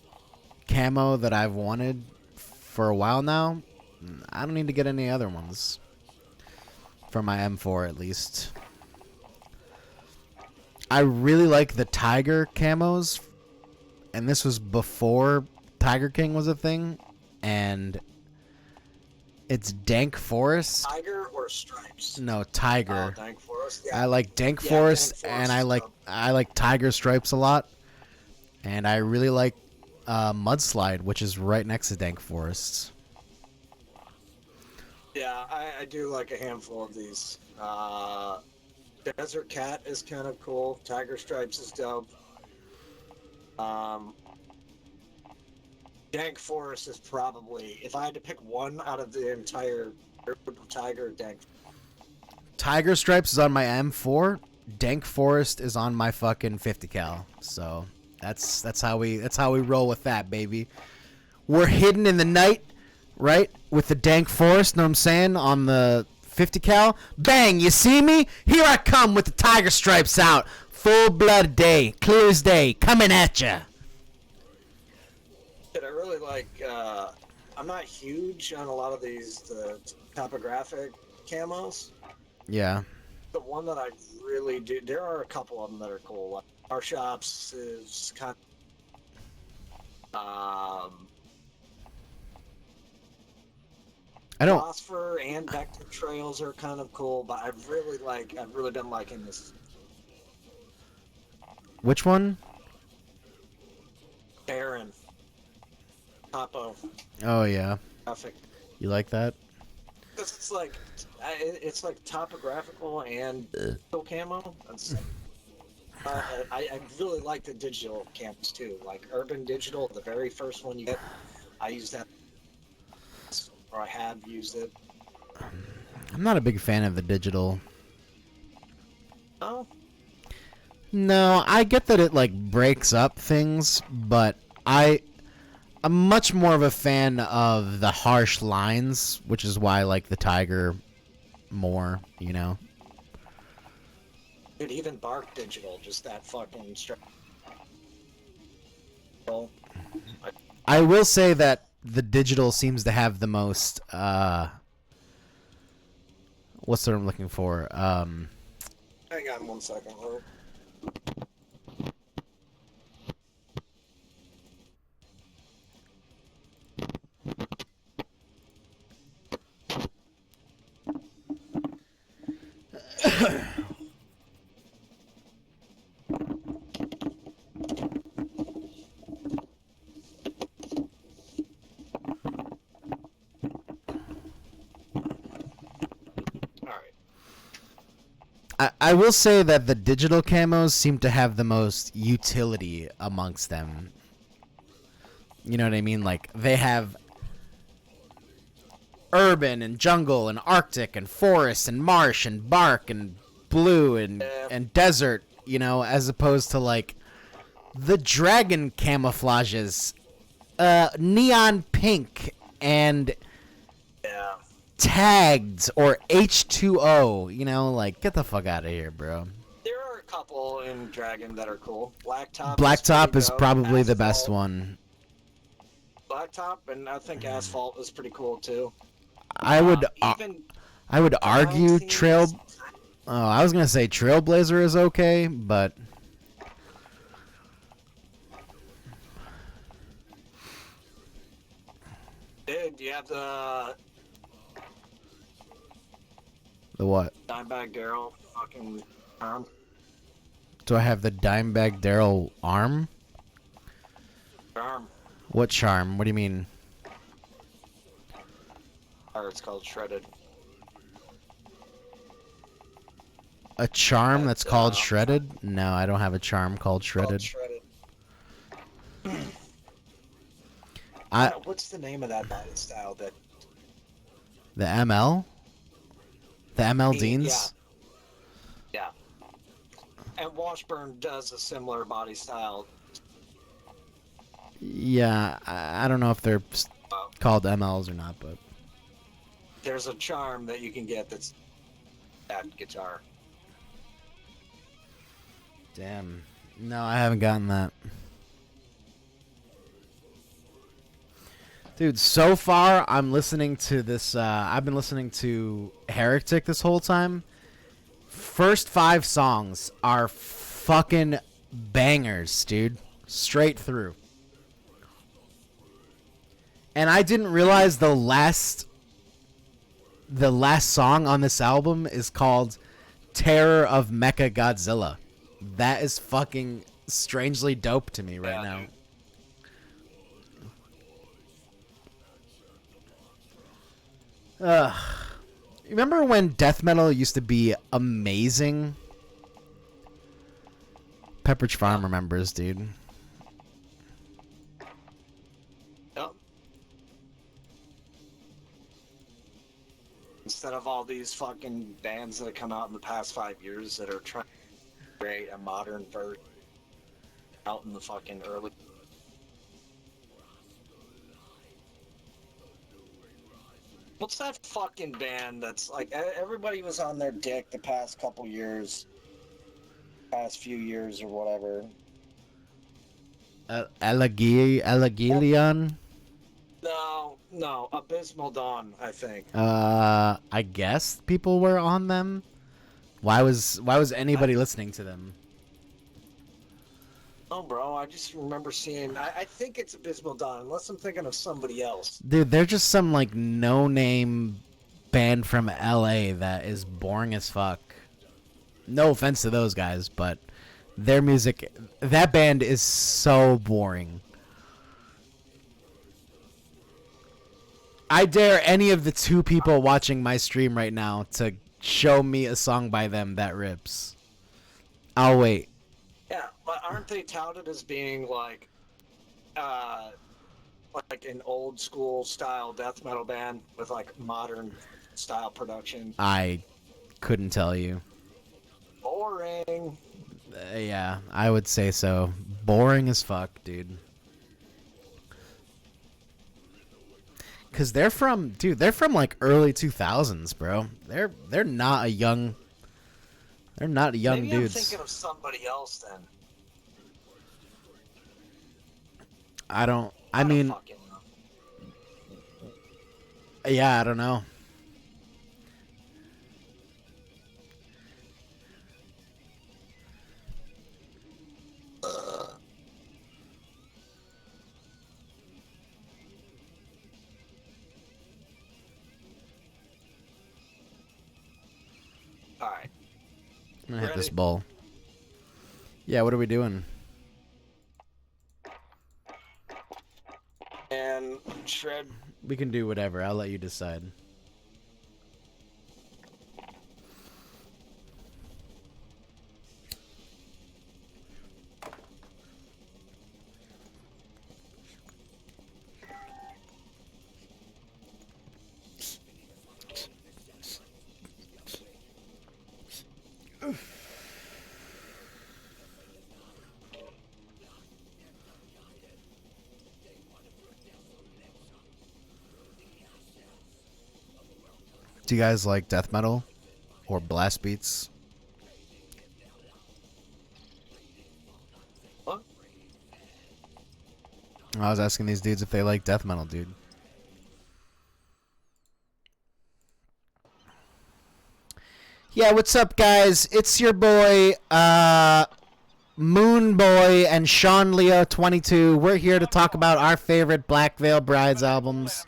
camo that I've wanted for a while now. I don't need to get any other ones. For my M4, at least. I really like the Tiger camos. And this was before Tiger King was a thing. And it's Dank Forest. Tiger or Stripes? No, Tiger. Oh, Dank Forest. Yeah. I like Dank Yeah, Forest, Dank and Forest, I like Tiger Stripes a lot. And I really like Mudslide, which is right next to Dank Forest. Yeah, I do like a handful of these. Desert Cat is kind of cool. Tiger Stripes is dope. Dank Forest is probably, if I had to pick one out of the entire Tiger, Dank. Tiger Stripes is on my M4. Dank Forest is on my fucking 50 cal. So that's how we roll with that, baby. We're hidden in the night, right? With the Dank Forest, know what I'm saying? On the 50 cal. Bang, you see me? Here I come with the Tiger Stripes out. Full blood day, clear as day, coming at ya. I really like, I'm not huge on a lot of the topographic camos. Yeah. The one that I really do, there are a couple of them that are cool. Like our shops is kind of, I don't. Phosphor and Vector Trails are kind of cool, but I've really been liking this Which one? Baron Topo Oh yeah. graphic. You like that? Because it's like topographical and digital camo. I really like the digital cams too, like Urban Digital, the very first one you get. I use that, or I have used it. I'm not a big fan of the digital. Oh, No, I get that it like breaks up things, but I'm much more of a fan of the harsh lines, which is why I like the Tiger more, you know. dude, even Bark Digital, just that fucking straight. I will say that the digital seems to have the most what's the word I'm looking for? Hang on 1 second, Lou. I will say that the digital camos seem to have the most utility amongst them. You know what I mean? Like, they have urban and jungle and arctic and forest and marsh and bark and blue and desert, you know, as opposed to, like, the dragon camouflages. Neon pink and Yeah. tagged or H2O, you know, like, get the fuck out of here, bro. There are a couple in Dragon that are cool. Blacktop. Blacktop is dope. probably the Asphalt. best one. Blacktop, and I think Asphalt is pretty cool too. I would Even argue behind scenes- I was gonna say Trailblazer is okay, but Dude, you have the The what? Dimebag Daryl fucking arm. Do I have the Dimebag Daryl arm? Arm. What charm? What do you mean? Or it's called Shredded. A charm that's called uh, Shredded? No, I don't have a charm called Shredded. What's the name of that body style that... The ML? The ML Deans? Yeah. And Washburn does a similar body style. Yeah, I don't know if they're called MLs or not, but... There's a charm that you can get that's that guitar. Damn. No, I haven't gotten that. Dude, so far I'm listening to this, I've been listening to Heretic this whole time. First 5 songs are fucking bangers, dude. Straight through. And I didn't realize the last song on this album is called Terror of Mecha Godzilla. That is fucking strangely dope to me right now. Dude. Remember when death metal used to be amazing? Pepperidge Farm remembers, dude. Yep. Instead of all these fucking bands that have come out in the past 5 years that are trying to create a modern version out in the fucking early... What's that fucking band that's like everybody was on their dick the past couple years, past few years or whatever? Elegilion? No, Abysmal Dawn, I think. I guess people were on them. Why was anybody listening to them? Oh, bro, I just remember seeing... I think it's Abysmal Dawn, unless I'm thinking of somebody else. Dude, they're just some, like, no-name band from LA that is boring as fuck. No offense to those guys, but their music... That band is so boring. I dare any of the 2 people watching my stream right now to show me a song by them that rips. I'll wait. Yeah, but aren't they touted as being like an old school style death metal band with like modern style production? I couldn't tell you. Boring. Yeah, I would say so. Boring as fuck, dude. Cause they're from like early 2000s, bro. They're not a young. They're not young Maybe dudes. I'm thinking of somebody else then. I don't fucking know. Yeah, I don't know. All right. I'm gonna hit this Ready? bowl. Yeah, what are we doing? And shred. We can do whatever. I'll let you decide. Do you guys like death metal or blast beats? What? I was asking these dudes if they like death metal, dude. Yeah, what's up, guys? It's your boy, Moon Boy and Sean Leo 22. We're here to talk about our favorite Black Veil Brides albums.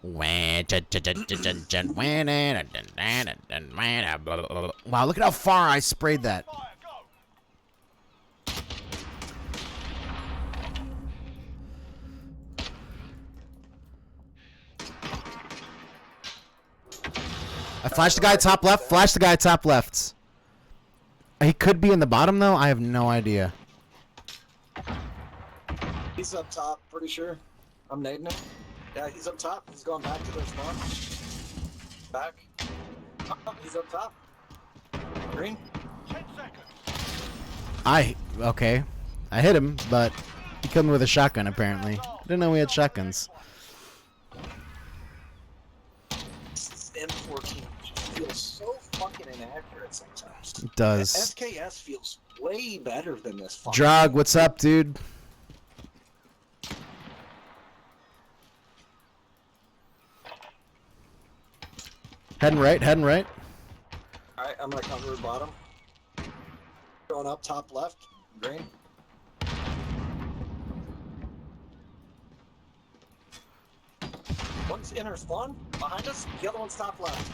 Wow, look at how far I sprayed that. I flashed the guy top left. Flash the guy top left. He could be in the bottom, though. I have no idea. He's up top, pretty sure. I'm nading him. Yeah, he's up top. He's going back to their spawn. Back. Oh, he's up top. Green. 10 seconds. Okay. I hit him, but he killed me with a shotgun, apparently. Didn't know we had shotguns. This M14 feels so fucking inaccurate sometimes. It does. SKS feels way better than this fucking Drog, what's up, dude? Heading right, heading right. Alright, I'm gonna cover bottom. Going up top left. Green. One's inner spawn behind us, the other one's top left.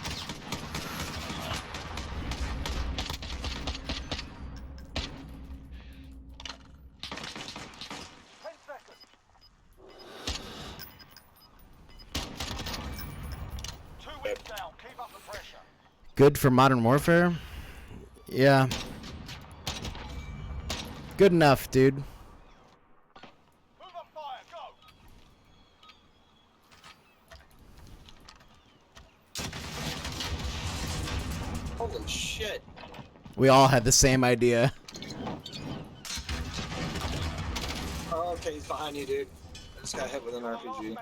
Good for Modern Warfare? Yeah. Good enough, dude. Move up fire, go! Holy shit. We all had the same idea. Oh, okay, he's behind you, dude. I just got hit with an RPG.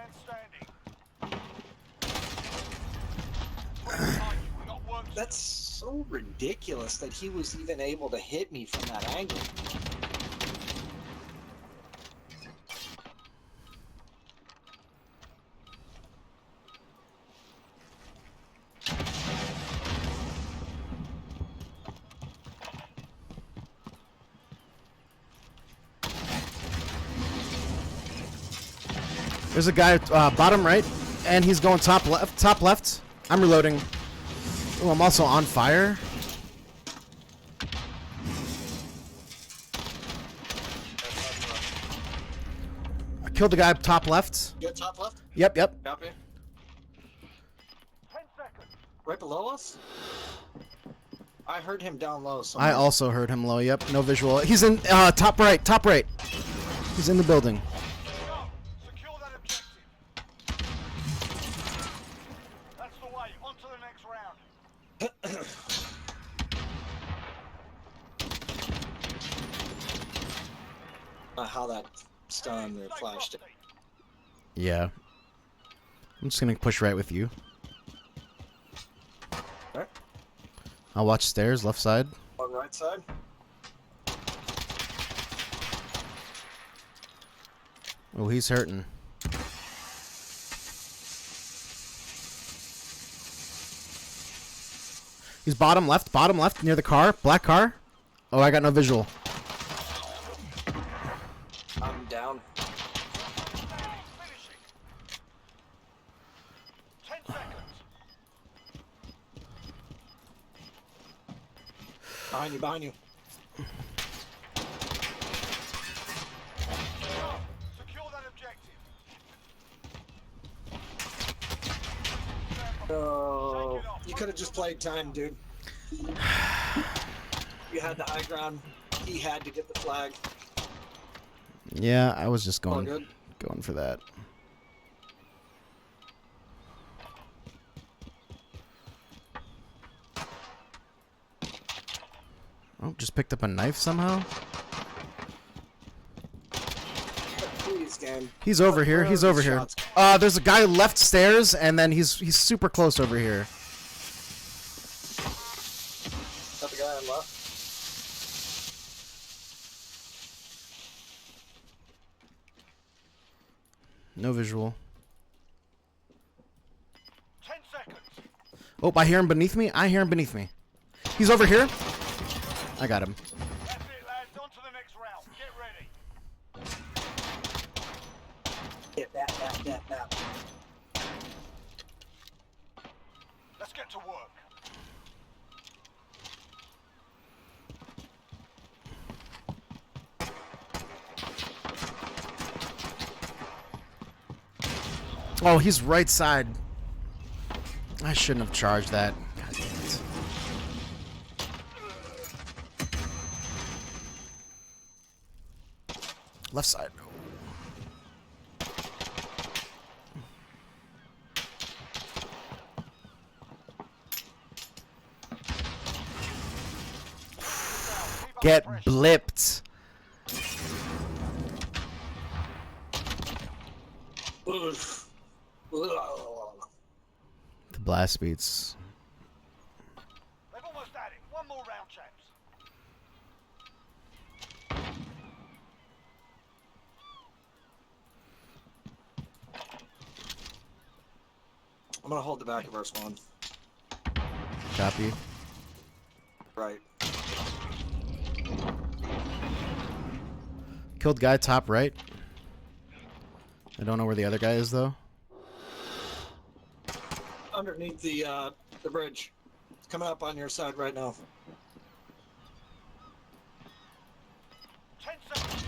That's so ridiculous that he was even able to hit me from that angle. There's a guy bottom right, and he's going top left. Top left. I'm reloading. Oh, I'm also on fire. I killed the guy top left. You got top left? Yep, yep. Copy. 10 seconds. Right below us? I heard him down low somewhere. I also heard him low. Yep, no visual. He's in top right. Top right. He's in the building. Secure that objective. That's the way. On to the next round. How that stunned or flashed it. Yeah. I'm just gonna push right with you. Alright. I'll watch stairs, left side. On right side. Oh, he's hurting. He's bottom left, near the car, black car. Oh, I got no visual. I'm down. 10 seconds. Behind you, behind you. Secure that objective. Oh, you could have just played time, dude. You had the high ground. He had to get the flag. Yeah, I was just All going good. for that. Oh, just picked up a knife somehow. Please, game. He's over here. He's over here. There's a guy left stairs, and then he's super close over here. Got the guy on left. No visual. 10 seconds. Oh, I hear him beneath me. I hear him beneath me. He's over here. I got him. That's it, lads. On to the next round. Get ready. Get that. Get to work. Oh, he's right side. I shouldn't have charged that. God damn it. Left side. Get blipped. Oof. The blast beats. They've almost had it. One more round, chaps. I'm gonna hold the back of our spawn. Copy. Right. Killed guy top right. I don't know where the other guy is though. Underneath the bridge. It's coming up on your side right now. 10 seconds.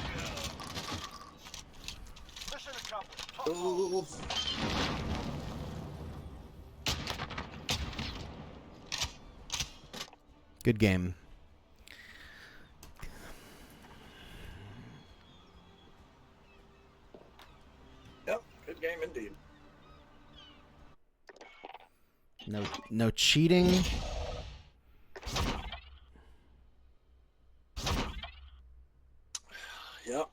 Mission accomplished. Top mark. Ooh. Good game. Yep, good game indeed. No cheating. Yep.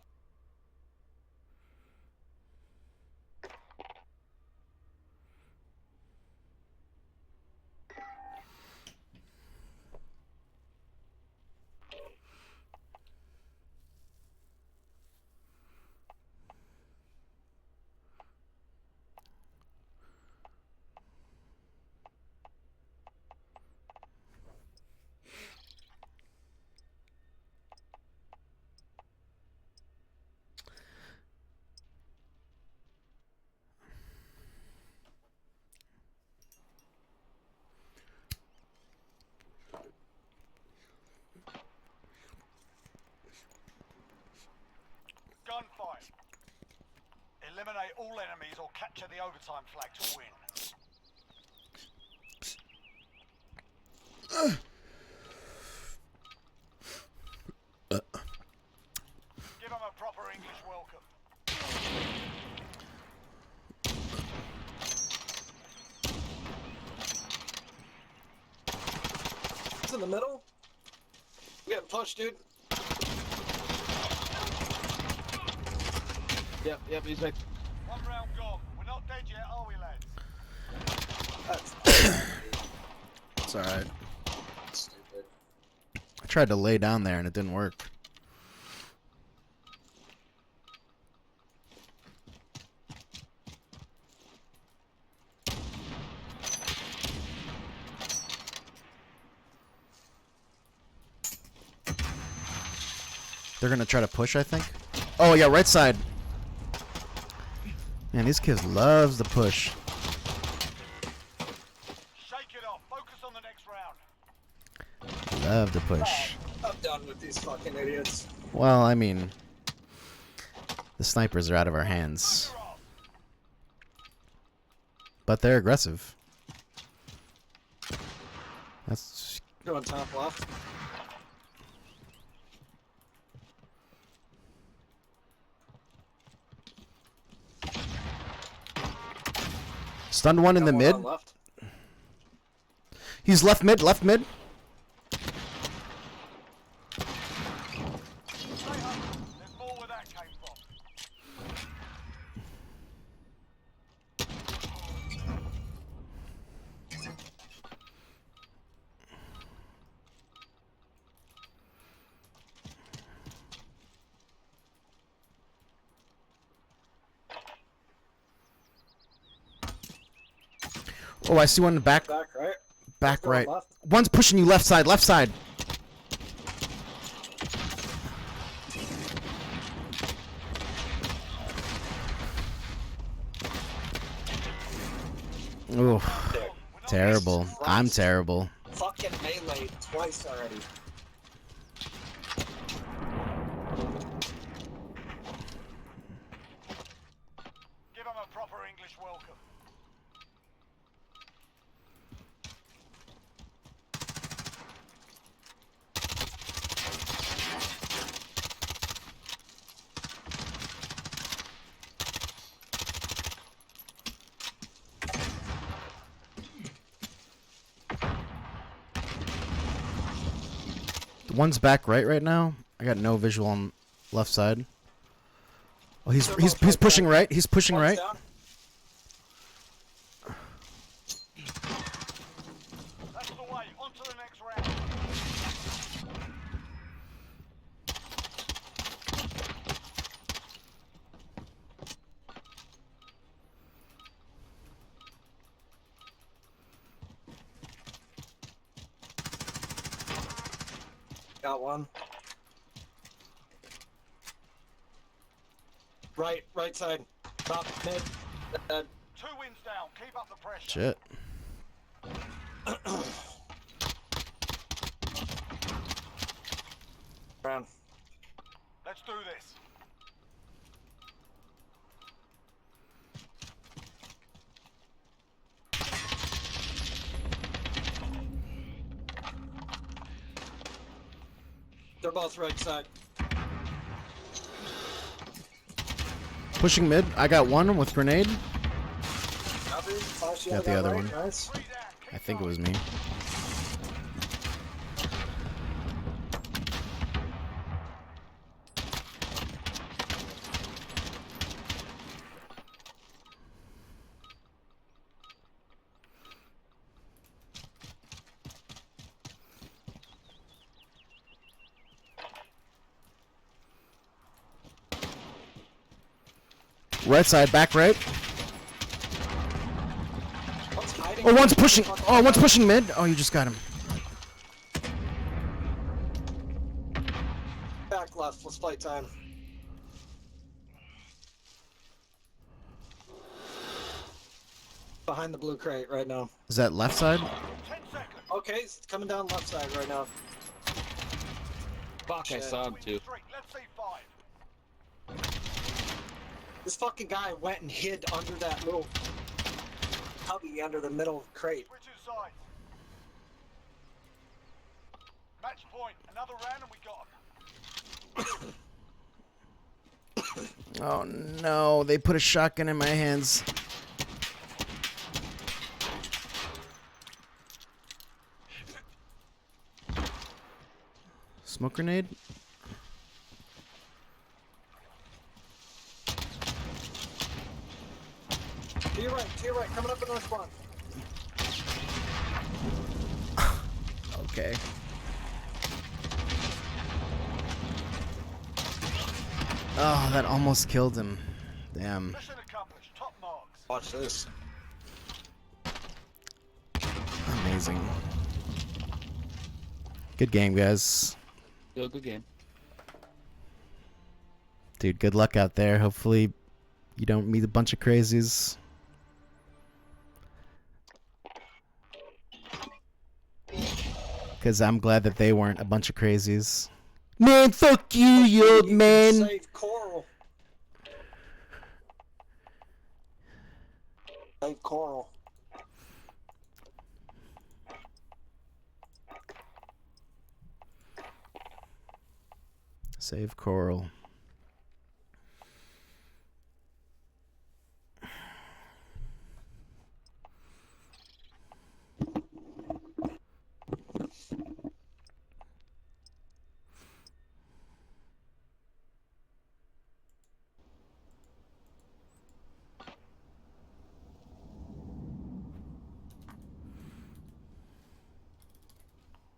Gunfight. Eliminate all enemies or capture the overtime flag to win. Give them a proper English welcome. It's in the middle. We getting pushed, dude. Yep, he's right. One round gone. We're not dead yet, are we, lads? That's It's alright. stupid. I tried to lay down there and it didn't work. They're gonna try to push, I think. Oh yeah, right side. Man, these kids loves the push. Shake it off. Focus on the next round. Love the push. I'm done with these fucking idiots. Well, I mean, the snipers are out of our hands, You're off. but they're aggressive. That's Going top left. stunned one in the Got mid. on left. He's left mid, left mid. Stay home. There's more where that came from. Oh, I see one in the back. Back right. Back Going right. left. One's pushing you left side, left side. Ooh. There. We're Terrible. Jesus I'm Christ. terrible. Fucking melee twice already. Give them a proper English welcome. The one's back right now. I got no visual on left side. Oh, he's pushing right. He's pushing One's right. down. That's the way. On to the next round. Got one. Right side. Top, mid. Dead. 2 wins down. Keep up the pressure. Shit. Round. Let's do this. They're both right side. Pushing mid. I got one with grenade. Copy. Flash, Got the other right. one. Nice. 3 down. Keep I think it going. was me. Right side, back right. One's hiding. Oh, one's pushing. Oh, one's pushing mid. Oh, you just got him. Back left. Let's fight time. Behind the blue crate right now. Is that left side? 10 seconds. Okay, it's coming down left side right now. Fuck, I Shit. saw him Win too. streak. Let's see 5. This fucking guy went and hid under that little cubby under the middle crate. Switching sides. Match point. Another round and we got him. Oh no, they put a shotgun in my hands. Smoke grenade? To your right, coming up in our spawn. Okay. Oh, that almost killed him. Damn. Mission accomplished. Top marks. Watch this. Amazing. Good game, guys. Still a good game. Dude, good luck out there. Hopefully you don't meet a bunch of crazies. Because I'm glad that they weren't a bunch of crazies. Man, fuck you old man. Save Coral. Save Coral. Save Coral.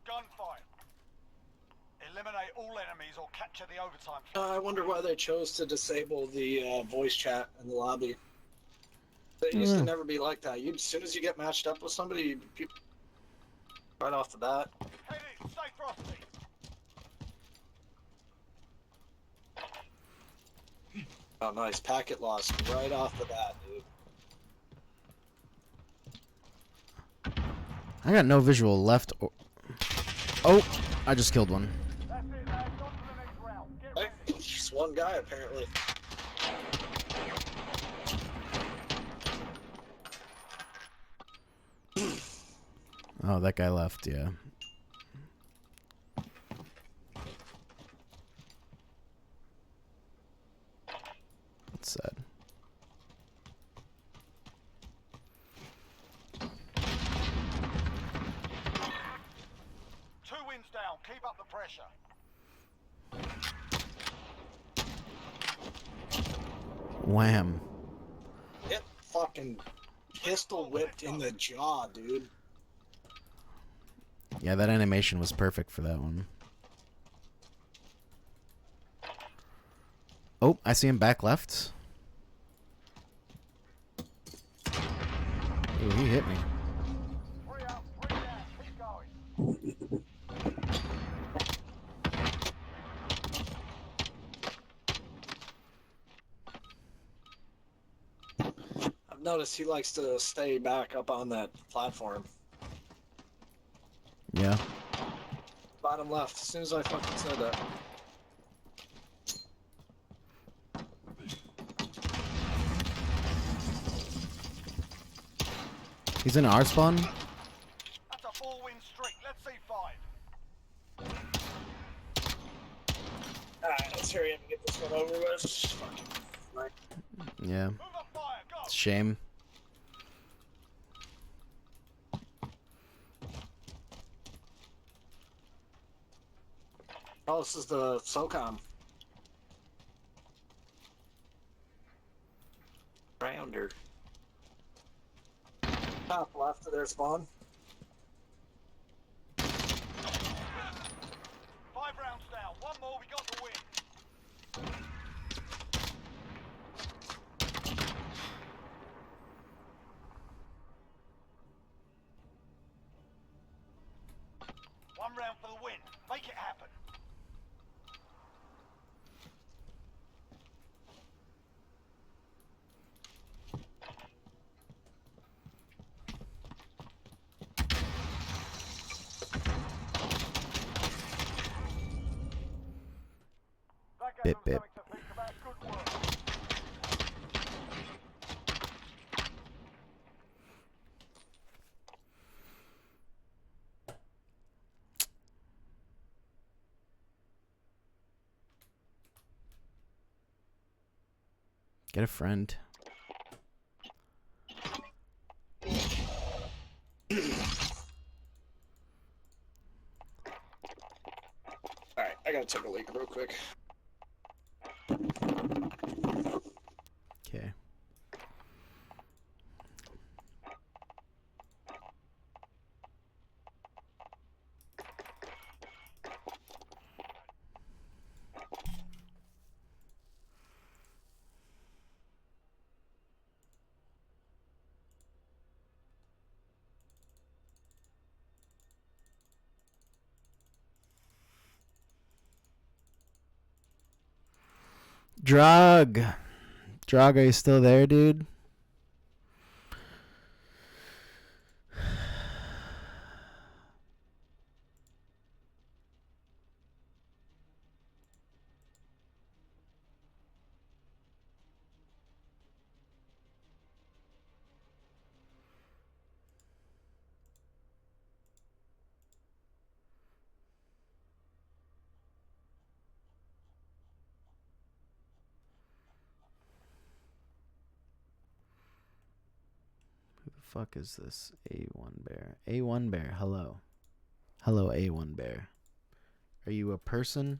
Gunfire. Eliminate all enemies or capture the overtime flag. I wonder why they chose to disable the voice chat in the lobby. It used to never be like that. You, as soon as you get matched up with somebody, you right off the bat. Head in. Stay frosty. Oh, nice. Packet loss right off the bat, dude. I got no visual left. Oh, I just killed one. That's it, lads. On to the next round. Get Hey, ready. just one guy apparently. Oh, that guy left, yeah. That's sad. Two wins down. Keep up the pressure. Wham. Get fucking pistol whipped in the jaw, dude. Yeah, that animation was perfect for that one. Oh, I see him back left. Ooh, he hit me. 3 up, 3 down. Keep going. I've noticed he likes to stay back up on that platform. Yeah. Bottom left, as soon as I fucking said that. He's in our spawn. That's a 4-win streak. Let's see 5. Alright, let's hurry up and get this one over with. Fucking right. Yeah. Move up fire. Go. It's a shame. Oh, this is the SOCOM. Rounder. Top left of their spawn. 5 rounds down. One more. We got the win. One round for the win. Make it happen. That gave Bip, them bip. something to think about. Good work. Get a friend. Alright, I gotta take a leak real quick. Okay. Drug. Drug, are you still there, dude? Who the fuck is this? A1 Bear. A1 Bear, hello. Hello, A1 Bear. Are you a person?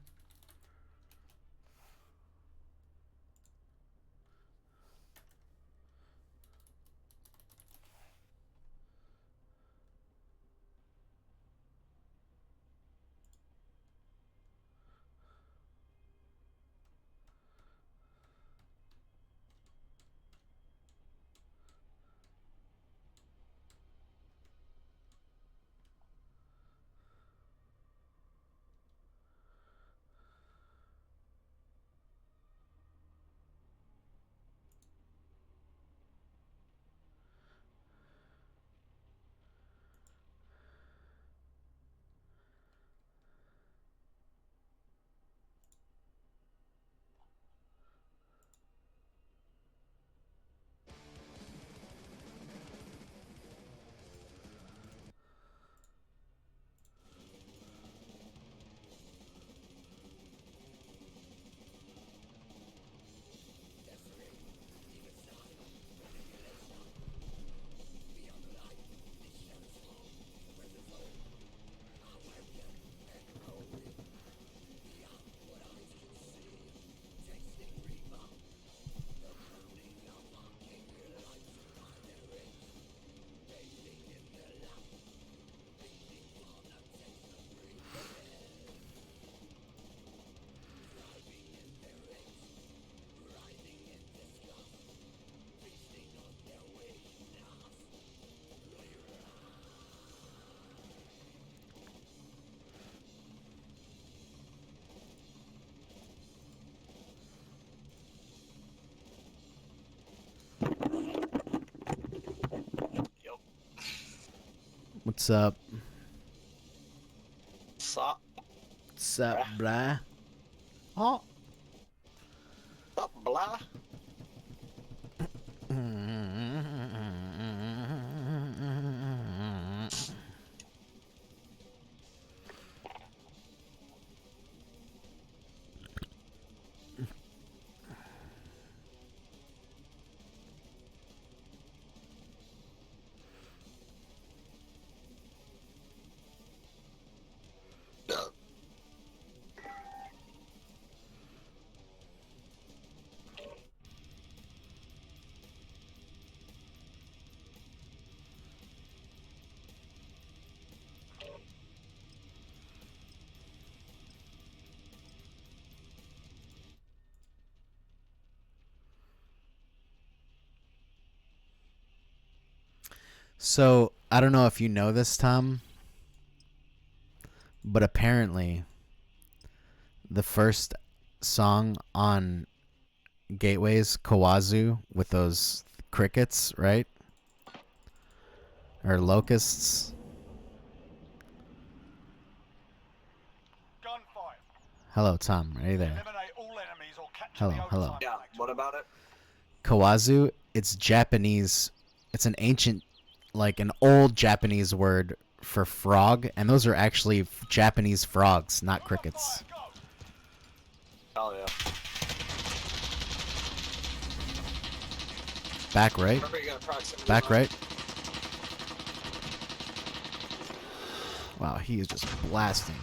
What's up? Sup? What's up, blah? Oh. Sup, blah? So, I don't know if you know this, Tom, but apparently the first song on Gateway's Kawazu with those crickets, right? Or locusts. Gunfire. Hello, Tom. Are you there? Eliminate all enemies or capture Hello, the hello. overtime Yeah, flags. what about it? Kawazu, it's Japanese. It's an ancient, like an old Japanese word for frog, and those are actually Japanese frogs, not crickets. Fire, go. Hell yeah. Back right. Remember you got proximity. Back mine. right. Wow, he is just blasting.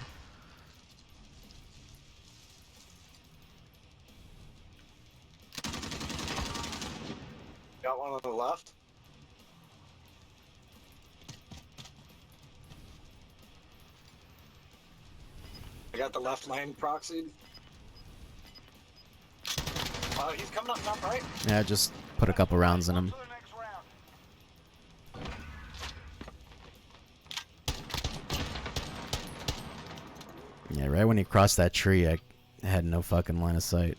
Got one on the left. I got the left lane proxied. He's coming up top right. Yeah, just put a couple rounds in him. To the next round. Yeah, right when he crossed that tree, I had no fucking line of sight.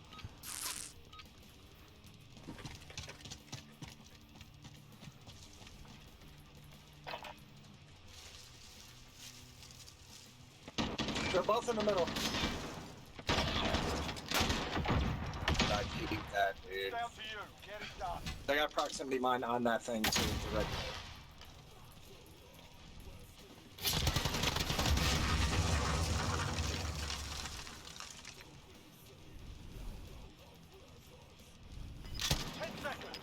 They're both in the middle. I keep that, dude. Down to you. Get it done. I got proximity mine on that thing too. The red. 10 seconds.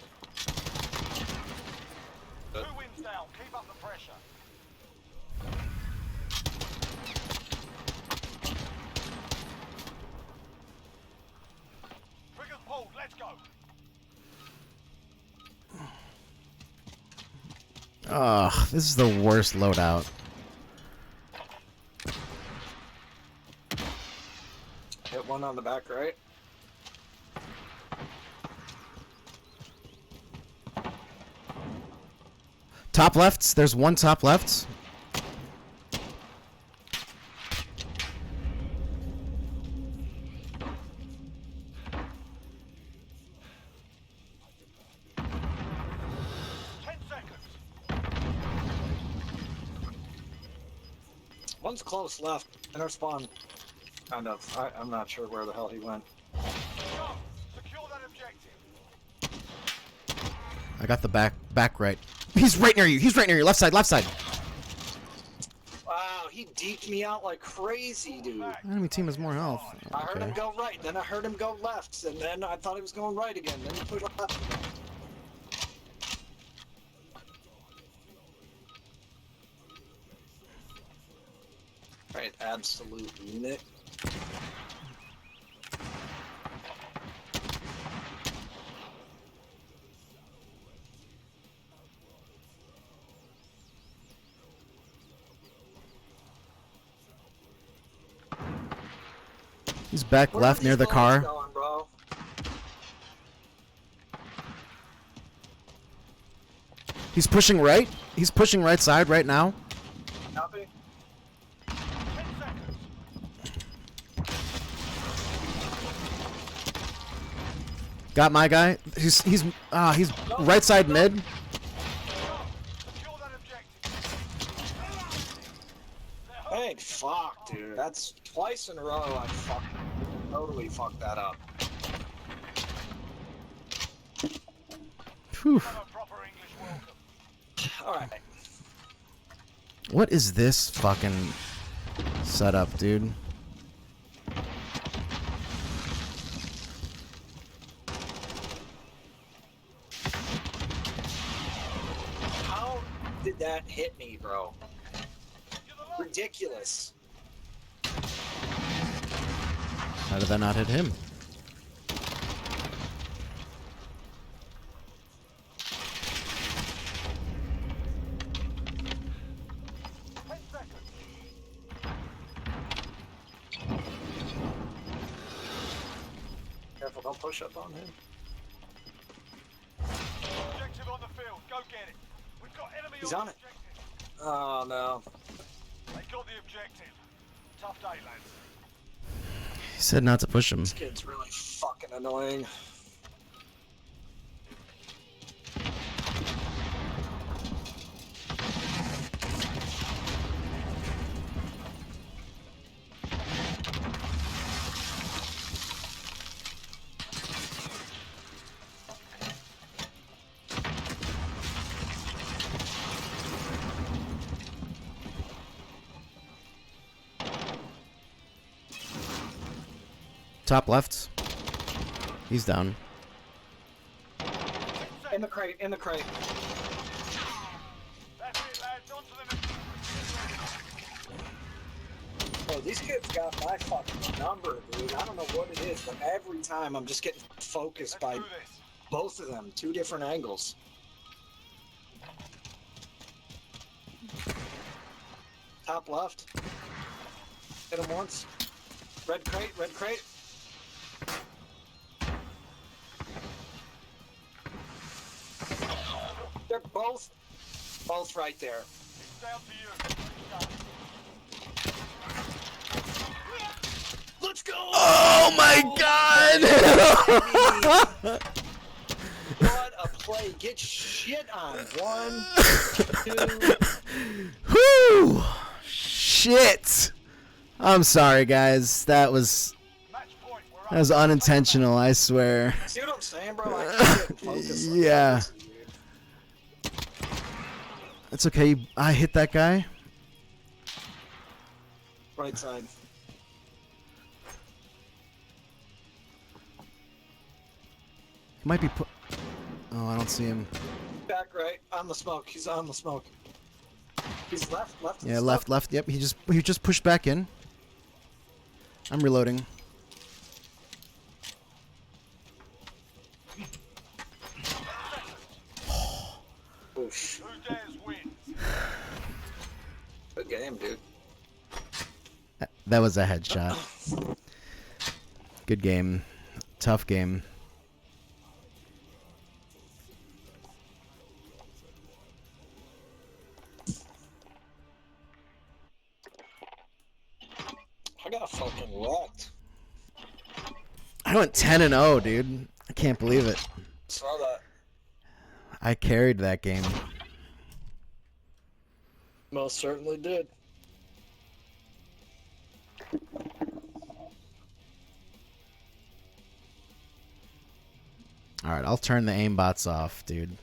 2 wins down. Keep up the pressure. Triggers pulled. Let's go. Ugh, this is the worst loadout. Hit one on the back right. Top lefts. There's one top left. One's close left. Inner spawn. Kind of. I'm not sure where the hell he went. Go. Secure that objective. I got the back right. He's right near you. He's right near you. Left side. Left side. Wow, he deked me out like crazy, dude. Enemy team has more health. I heard him Okay. go right, then I heard him go left, and then I thought he was going right again. Then he pushed left. Right, absolute nick. He's back Where left are near these the car. bullets going, bro? He's pushing right. He's pushing right side right now. Copy. 10 seconds. Got my guy. He's right side mid. Go. Secure that objective. grenade. Fuck, dude. That's twice in a row I totally fucked that up. Whew. Have a proper English welcome. Alright. What is this fucking setup, dude? How did that hit me, bro? Ridiculous. How did that not hit him? 10 seconds. Careful, don't push up on him. Objective on the field. Go get it. We've got enemy He's on on the it. objective. Oh, no. They got the objective. Tough day, lads. He said not to push him. This kid's really fucking annoying. Top left. He's down. In the crate, in the crate. That's it, lads. On to the next. Oh, these kids got my fucking number, dude. I don't know what it is, but every time I'm just getting focused Let's by do this. both of them. Two different angles. Top left. Hit him once. Red crate, red crate. They're both right there. It's down to you. Let's go! Oh my god! What a play. Get shit on. 1, 2. Whew! Shit! I'm sorry, guys. That was Match point. We're up. unintentional. I swear. See what I'm saying, bro? I can't get focused like Yeah. this, dude. It's okay. I hit that guy. Right side. He might be put. Oh, I don't see him. Back right. On the smoke. He's on the smoke. He's left. Left. of the Yeah, smoke. left. Yep. He just pushed back in. I'm reloading. Oof. Who dares win? Good game, dude. That was a headshot. Good game. Tough game. I got fucking wrecked. I went 10-0, dude. I can't believe it. Saw that. I carried that game. Most certainly did. Alright, I'll turn the aimbots off, dude.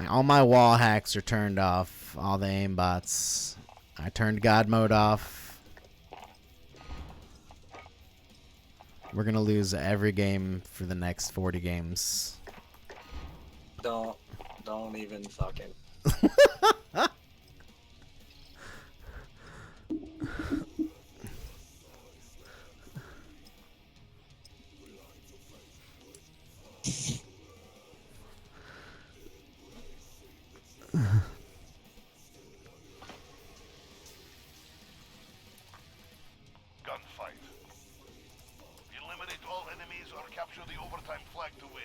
All my wall hacks are turned off. All the aimbots. I turned God mode off. We're gonna lose every game for the next 40 games. Don't even fucking. Gunfight. Eliminate all enemies or capture the overtime flag to win.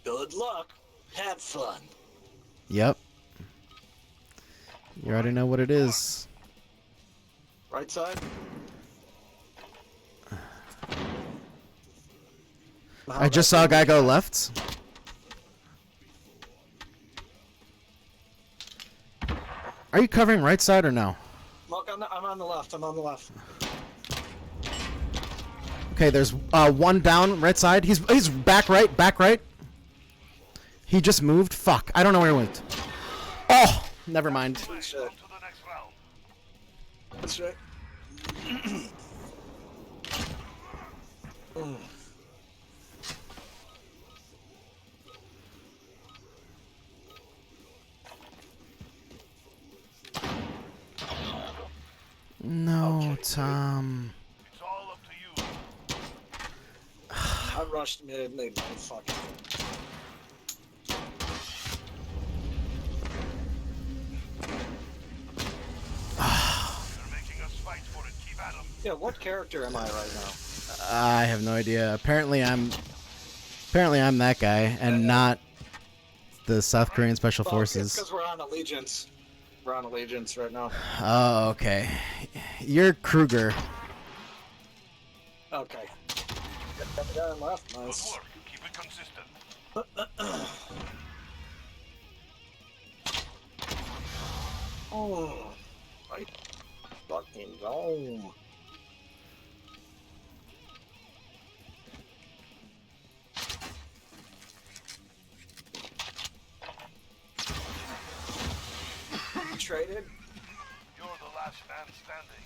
Good luck. Have fun. Yep. You already know what it is. Right side. I just saw a guy go left. Are you covering right side or no? Look, I'm on the left. I'm on the left. Okay, there's one down right side. He's back right, back right. He just moved. Fuck, I don't know where he went. Oh, never mind. On to the next round. That's right. No, Tom. It's all up to you. I rushed mid and they both fucking. They're making us fight for it. Keep at 'em. Yeah, what character am I right now? I have no idea. Apparently I'm that guy and not the South Korean Special Forces. Because we're on Allegiance. We're on Allegiance right now. Oh, okay. You're Kruger. Okay. Got the guy on left. Good Nice. work. Keep it consistent. Oh, I fucking go. Traded. You're the last man standing.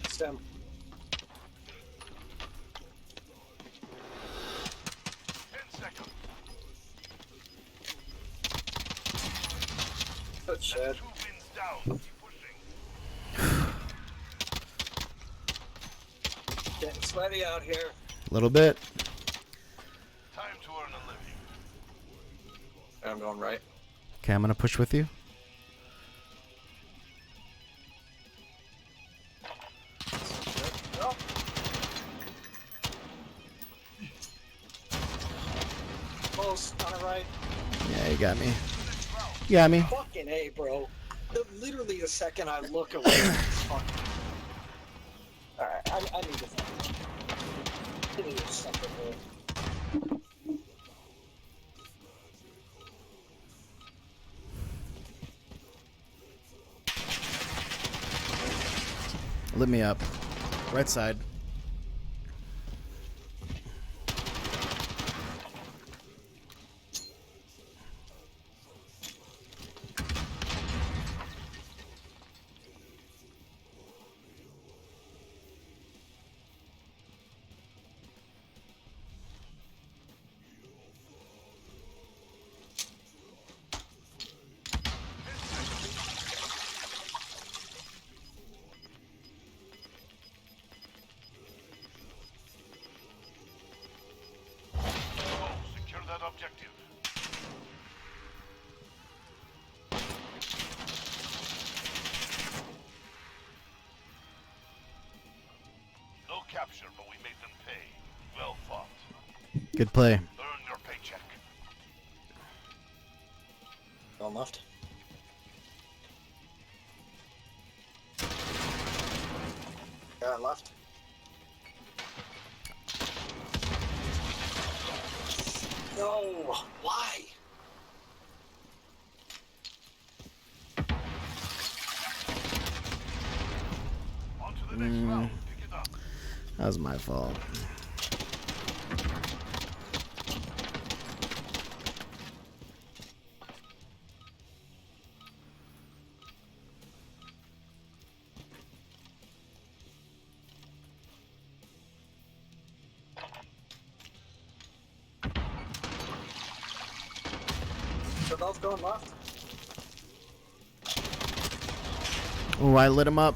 Stem. 10 seconds. Good shit. 2 wins down. Keep pushing. Getting sweaty out here. A little bit. Time to earn a living. I'm going right. Okay, I'm gonna push with you. Oh. Close, on the right. Yeah, you got me. You got me. Fucking A, bro. Literally the second I look away, fucking. Alright, I need to fucking. I need to separate here. Lit me up. Right side. Secure that objective. No capture, but we made them pay. Well fought. Good play. Earn your paycheck. Going left. Guy left. No, why? On to the next round. Pick it up. That was my fault. They're both going left. Oh, I lit him up.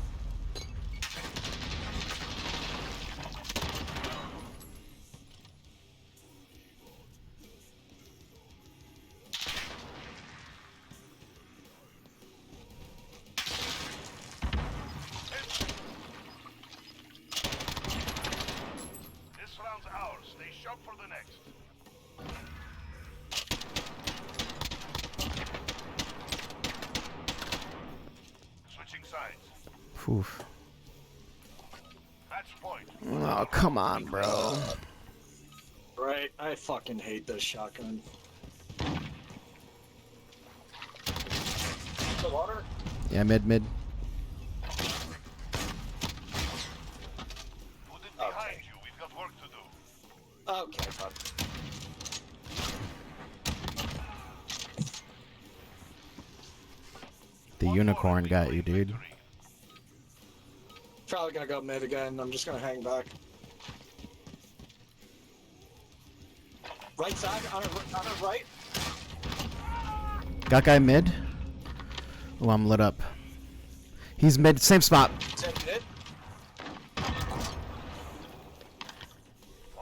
This round's ours. Stay sharp for the next. Switching sides. Oof. Match point. Oh, come on, bro. Right, I fucking hate this shotgun. The water? Yeah, mid. Put it behind you. We've got work to do. Okay, bud. The unicorn got you, dude. Probably gonna go mid again. I'm just gonna hang back. Right side, on our right. Got guy mid. Oh, I'm lit up. He's mid, same spot. Is that mid?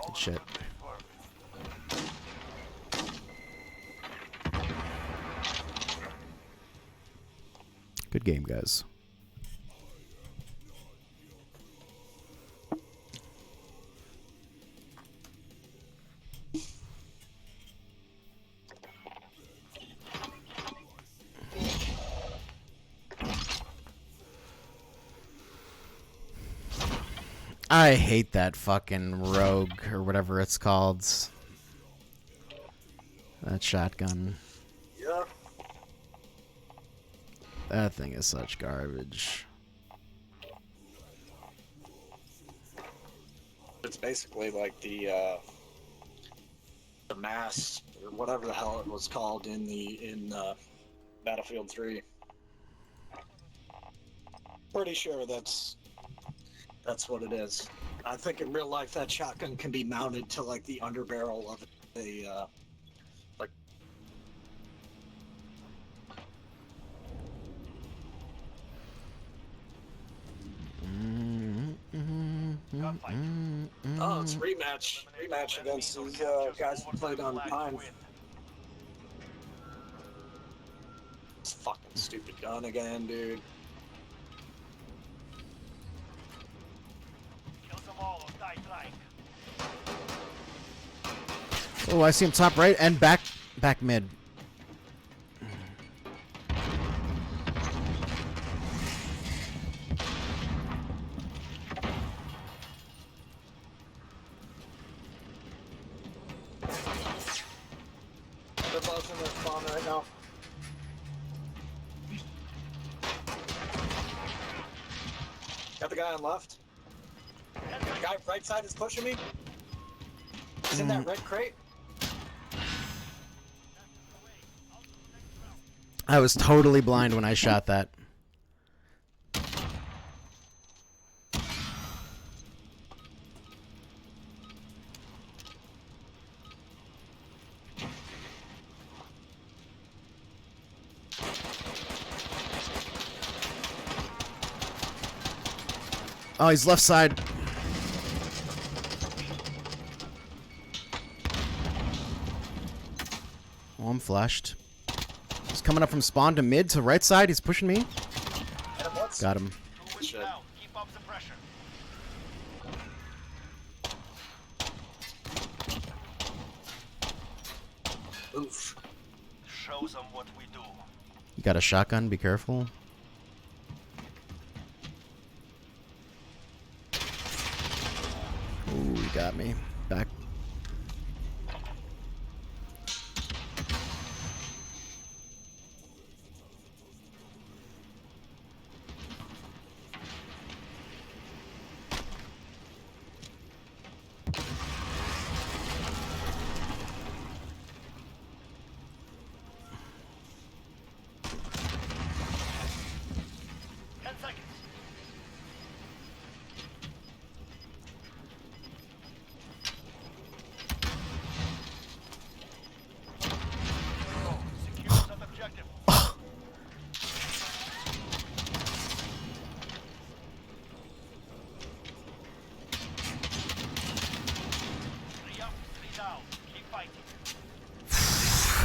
Good shit. Good game, guys. I hate that fucking rogue or whatever it's called. That shotgun. Yeah. That thing is such garbage. It's basically like the mass or whatever the hell it was called in Battlefield 3. Pretty sure that's what it is. I think in real life that shotgun can be mounted to like the underbarrel of a like. Oh, it's rematch against these guys who played on Pine. It's fucking stupid gun again, dude. Oh, I see him top right and back mid. They're both in their spawn right now. Got the guy on left. The guy right side is pushing me. He's in that red crate. I was totally blind when I shot that. Oh, he's left side. Oh, I'm flashed. He's coming up from spawn to mid to right side. He's pushing me. Got him. Shit. Keep up the pressure. Oof. Show them what we do. You got a shotgun. Be careful. Ooh, you got me. Back.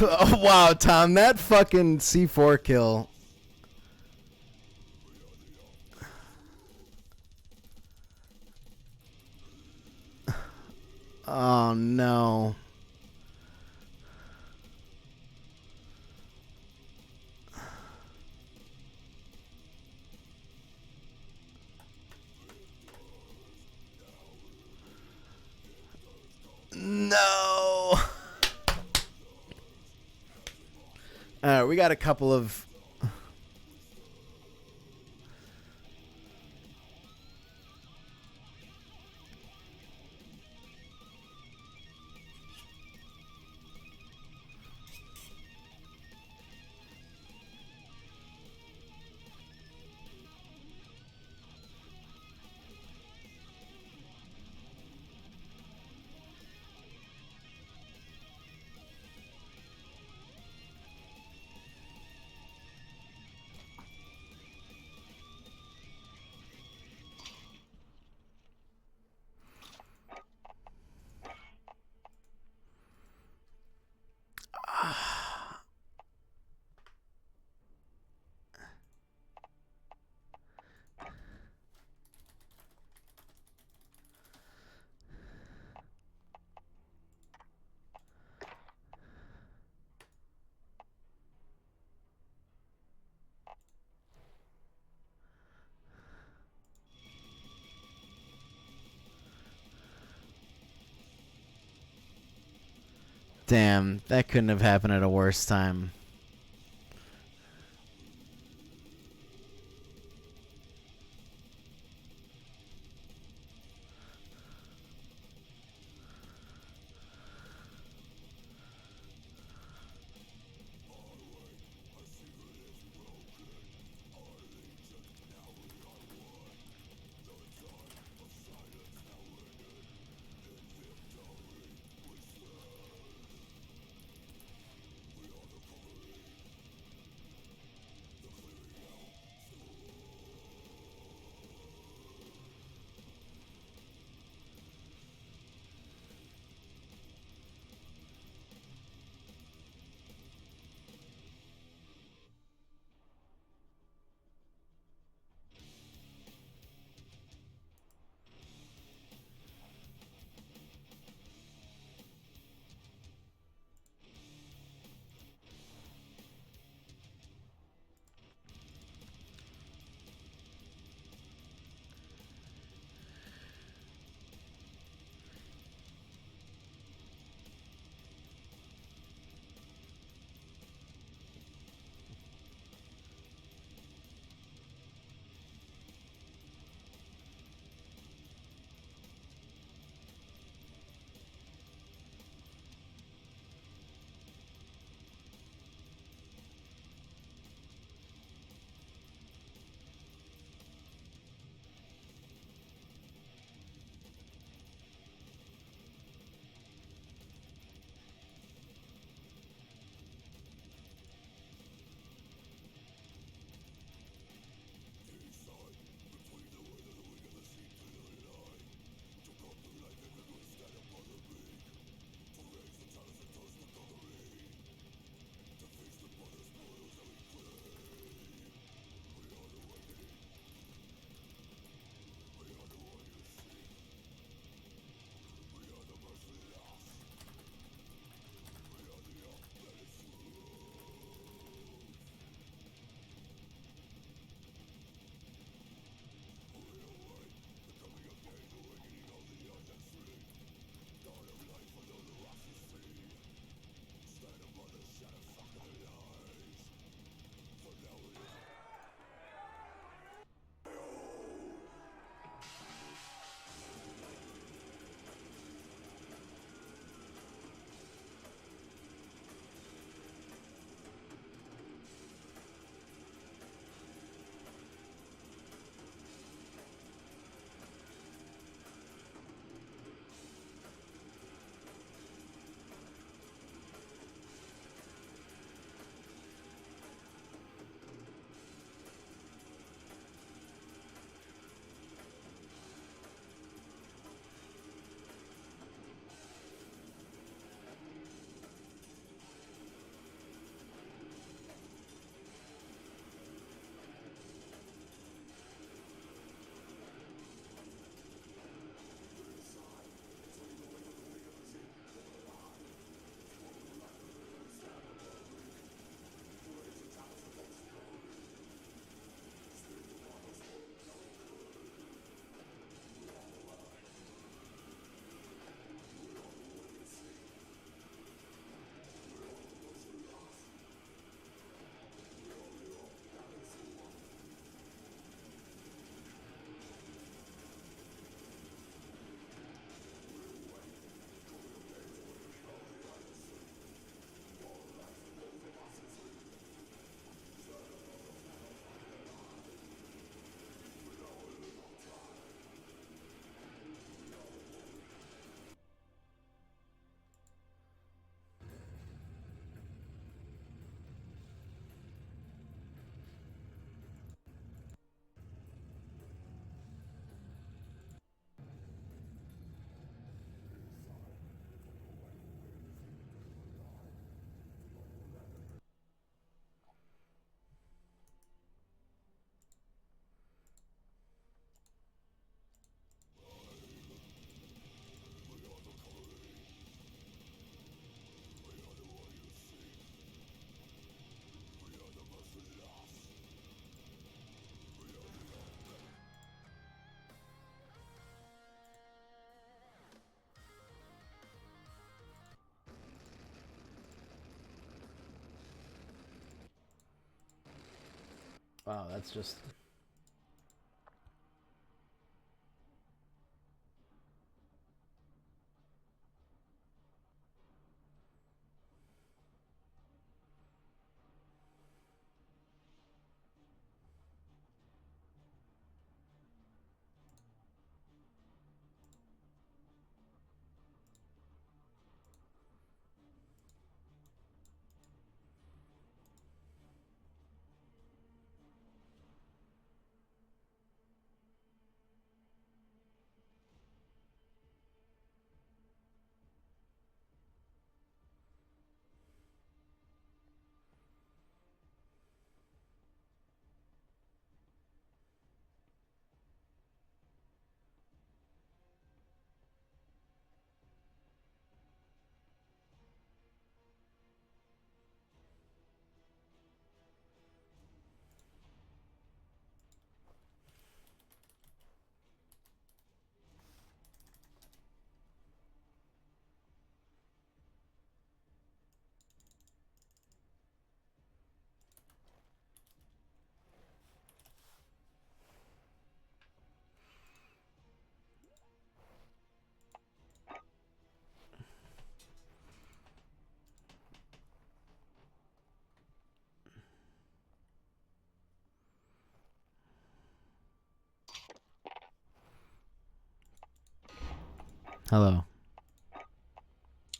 Oh, wow, Tom, that fucking C4 kill. Oh, no. We got a couple of. Damn, that couldn't have happened at a worse time. Wow, that's just... Hello.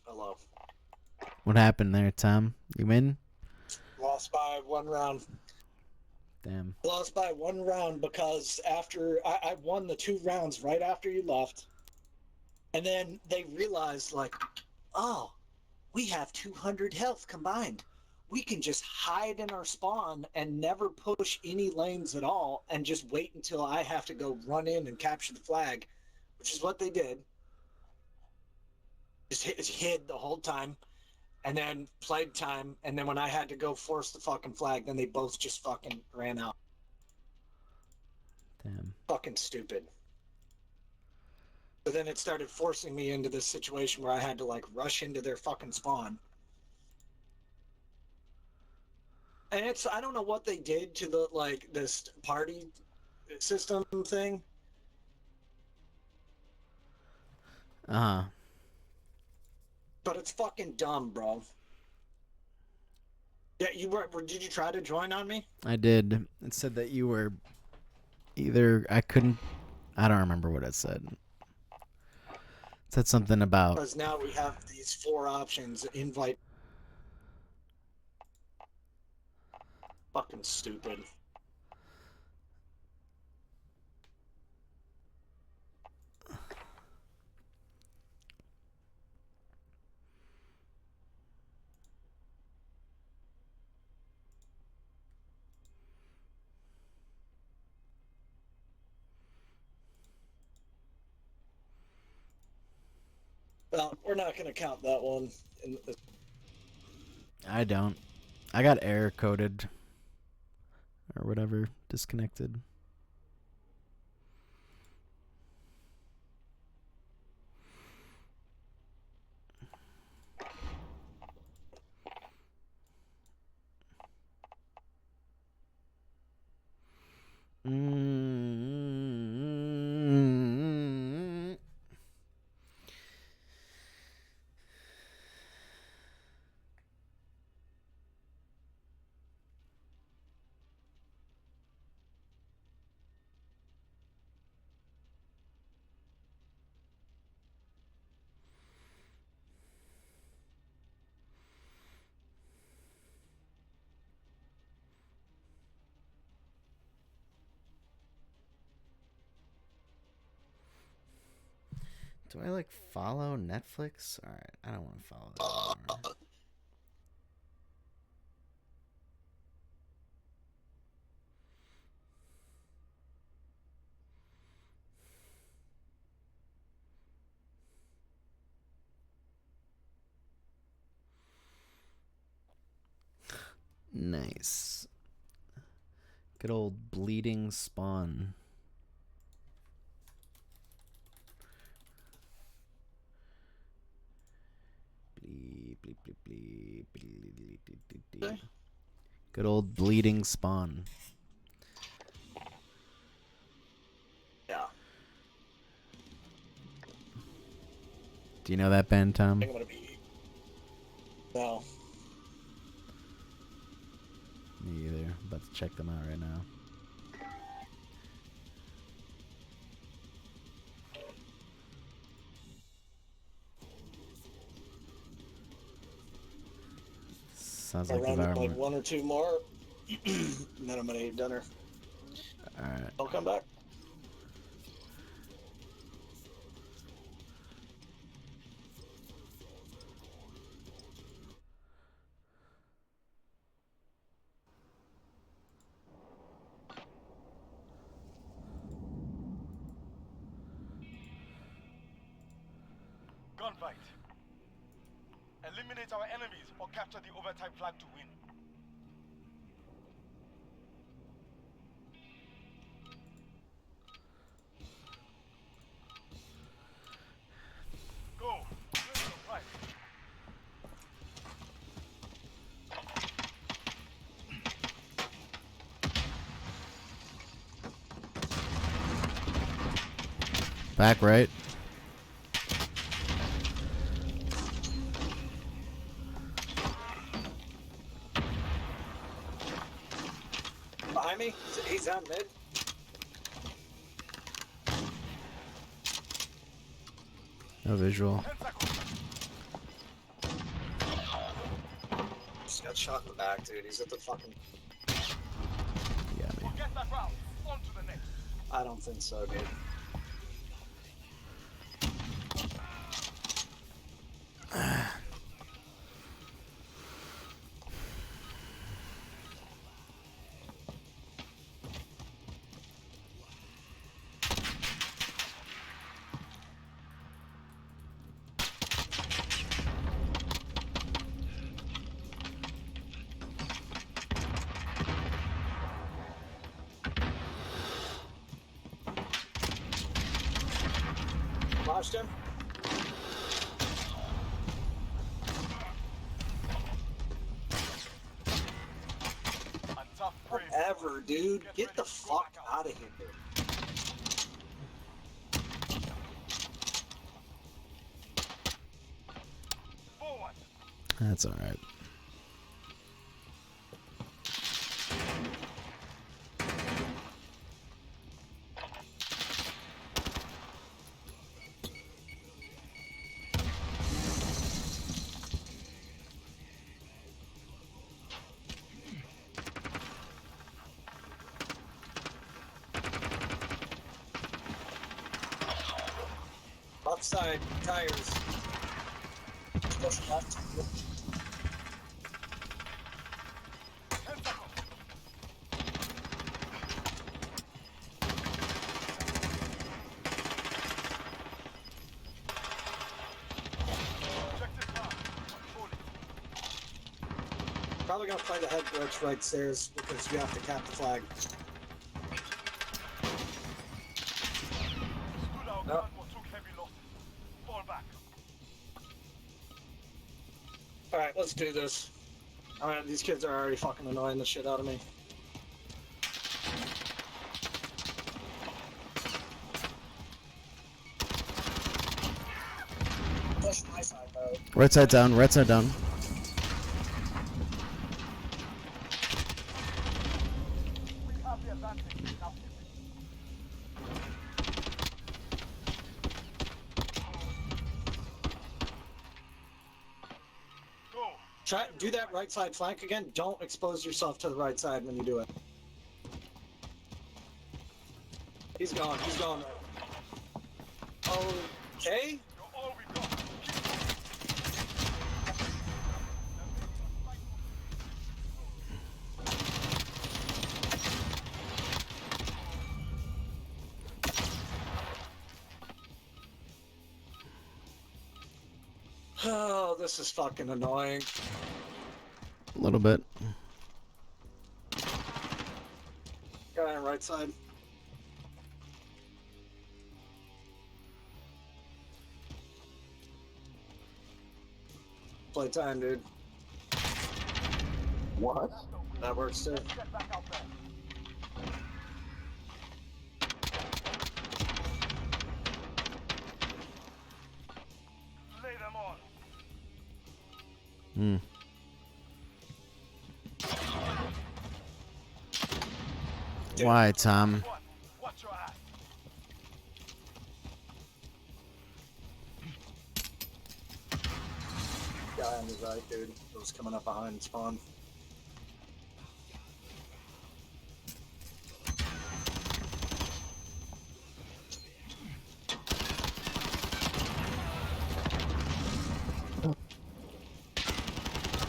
Hello. What happened there, Tom? You in? Lost by 1 round. Damn. Lost by 1 round because after I won the 2 rounds right after you left. And then they realized, like, oh, we have 200 health combined. We can just hide in our spawn and never push any lanes at all and just wait until I have to go run in and capture the flag, which is what they did. Just hid the whole time and then played time. And then when I had to go force the fucking flag, then they both just fucking ran out. Damn. Fucking stupid. So then it started forcing me into this situation where I had to like rush into their fucking spawn. And it's I don't know what they did to the like this party system thing. Uh-huh. But it's fucking dumb, bro. Yeah, you were did you try to join on me? I did. It said that you were either... I couldn't... I don't remember what it said. It said something about... Because now we have these 4 options. Invite. Fucking stupid. Well, we're not going to count that one. I don't. I got error coded. Or whatever. Disconnected. Mm-hmm. Do I like follow Netflix? Alright, I don't want to follow that anymore. Nice. Good old bleeding spawn. Bleep, bleep, bleep, bleep, bleep, bleep, bleep, bleep. Good old bleeding spawn. Do you know that band, I Tom? think I'm gonna be. No. Me either. About to check them out right now. Sounds I'll like the run like environment. one or two more, and then I'm gonna eat dinner. Alright. I'll come back. Gunfight. Eliminate our enemies or capture the overtime flag to win. Go. Where's your prize? Back right. Behind me? He's on mid. No visual. 10 seconds. Just got shot in the back, dude. He's at the fucking. You got me. Forget that round. On to the next. I don't think so, dude. Watched him. A tough brave. Ever, dude. Get the fuck out of here. Forward. That's alright. Left side, tires. Push left. 10 seconds. Objective now. Control it. Probably gonna play the head glitch right stairs because you have to cap the flag. Stood our No. ground but took heavy losses. Fall back. Alright, let's do this. Alright, these kids are already fucking annoying the shit out of me. Push my side, though. Right side down. Right side down. We have the advantage. Now keep it. Go. Try do that right side flank again. Don't expose yourself to the right side when you do it. He's gone. He's gone. Okay. You're all we got. Oh, this is fucking annoying. A little bit. Guy on right side. Play time, dude. What? That works too. Get back out there. Hmm. Why, Tom? One, watch your ass. Guy on the right, dude. It was coming up behind spawn.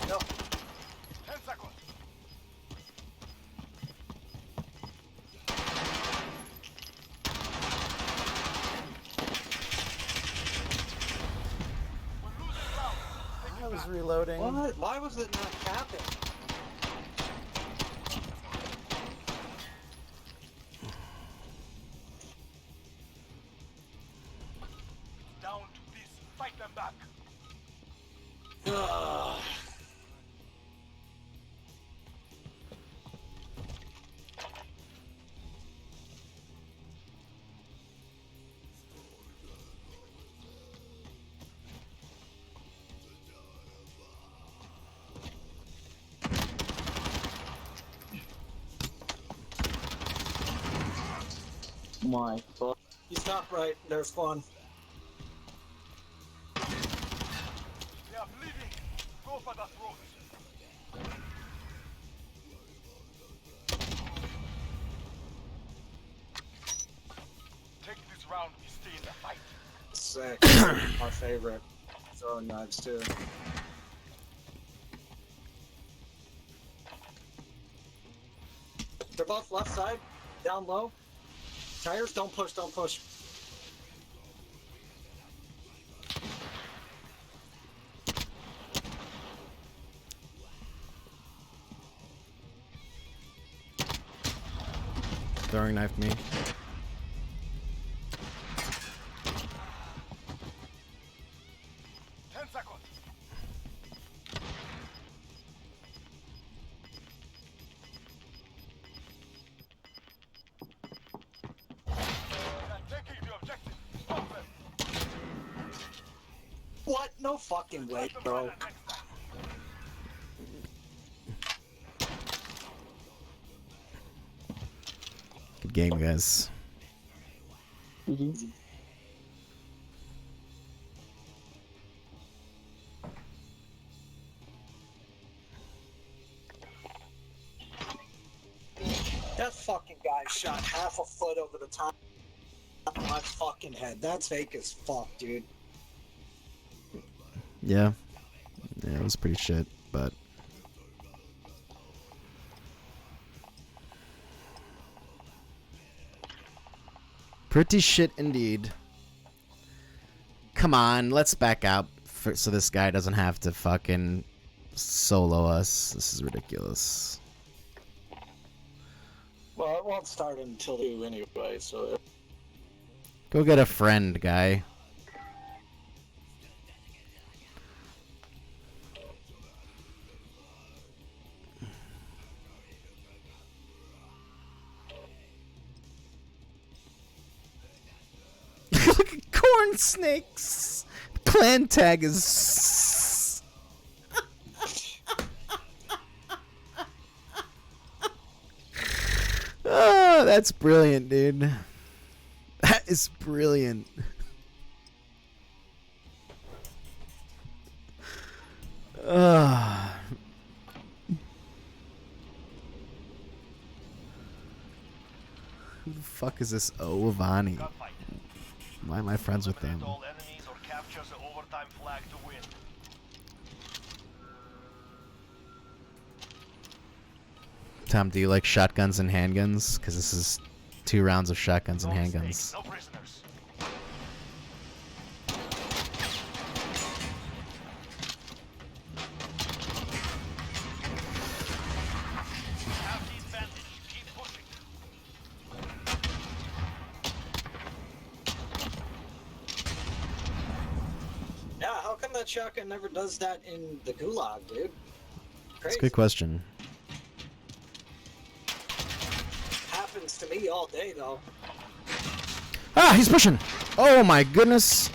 No. 10 seconds. We're losing ground. Take I it was back. reloading. What? Why was it not capping? Down to this. Fight them back. Ugh. My fuck. You stop right. There's fun. They are bleeding. Go for the throat. Take this round. We stay in the fight. Sick. My favorite. Throwing knives too. They're both left side. Down low. Tires, don't push, don't push. Throwing knife me. 10 seconds. They are taking the objective. Stop them. What? No fucking way, Fight them bro. better next time. Good game, guys. That fucking guy shot half a foot over the top of my fucking head. That's fake as fuck, dude. Yeah. Yeah, it was pretty shit, but pretty shit indeed. Come on, let's back out so this guy doesn't have to fucking solo us. This is ridiculous. Well, it won't start until 2 anyway, so... Go get a friend, guy. Look at corn snakes. Clan tag is. Oh, that's brilliant, dude. That is brilliant. Who the fuck is this Ovani? Gunfight. Why am I friends with them? Eliminate all enemies or capture the overtime flag to win. Tom, do you like shotguns and handguns? Because this is 2 rounds of shotguns and No handguns. mistakes, no prisoners. Have the advantage. Keep pushing. Yeah, how come that shotgun never does that in the gulag, dude? That's Crazy. a good question. Happens to me all day, though. Ah, he's pushing! Oh my goodness!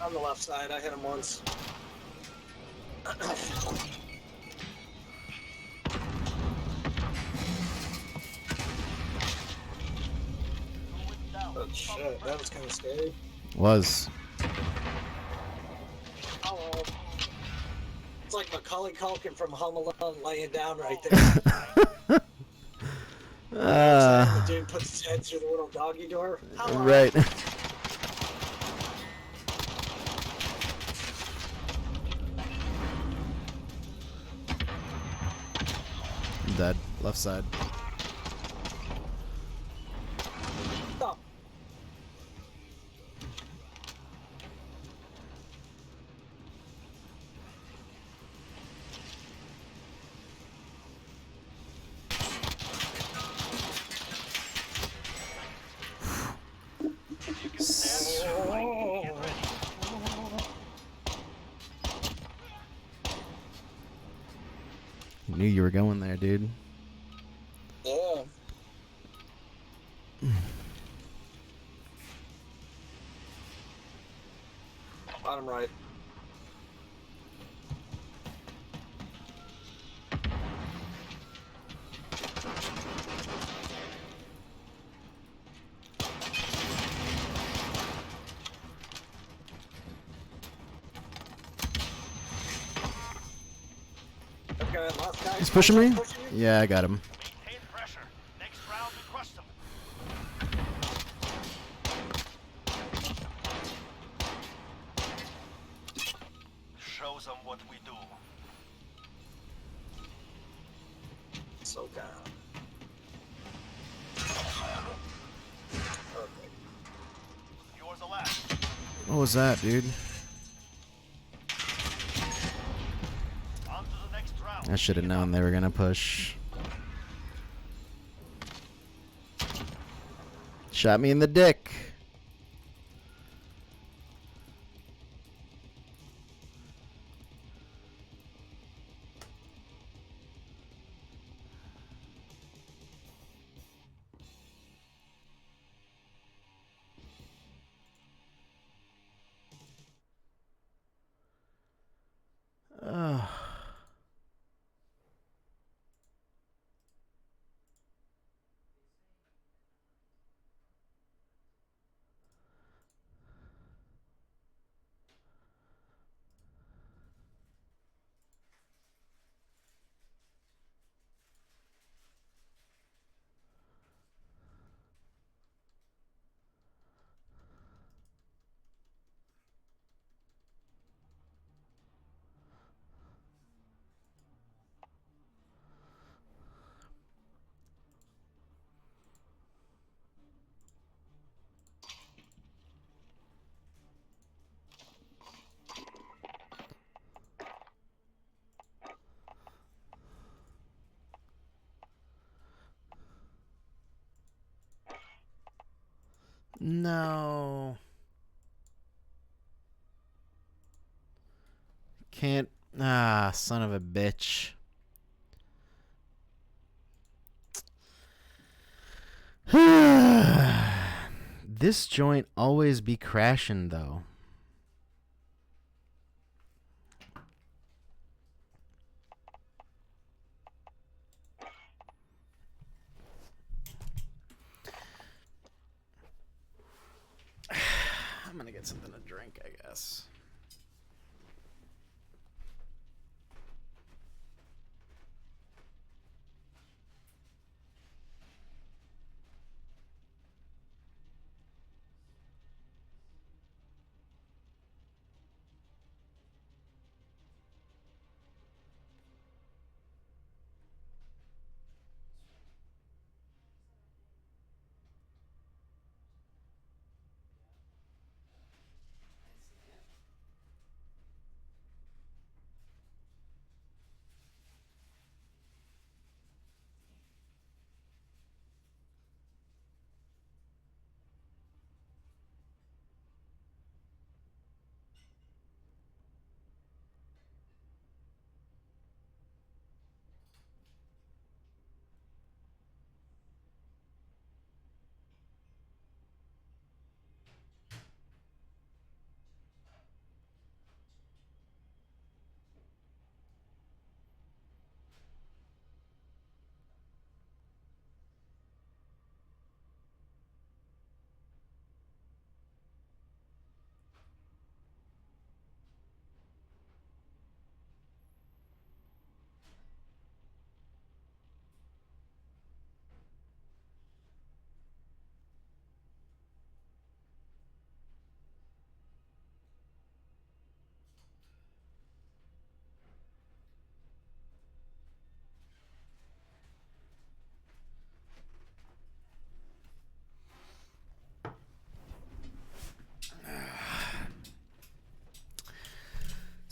On the left side, I hit him once. Oh shit, that was kind of scary. Was. Oh, it's like Macaulay Culkin from Home Alone laying down right there. You know what I'm saying? The dude puts his head through the little doggy door. Hello. Right. I'm dead. Left side. Stop. Knew you were going there, dude. Yeah. Bottom right. Okay, last guy. He's pushing me? Yeah, I got him. Maintain pressure. Next round, we crush them. Show them what we do. So down. Okay. Yours the last. What was that, dude? On to the next round. I should have known they were gonna push. Shot me in the dick. Ugh. No. Can't. Ah, son of a bitch. This joint always be crashing, though. I'm gonna get something to drink, I guess.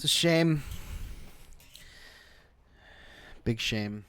a shame. Big shame.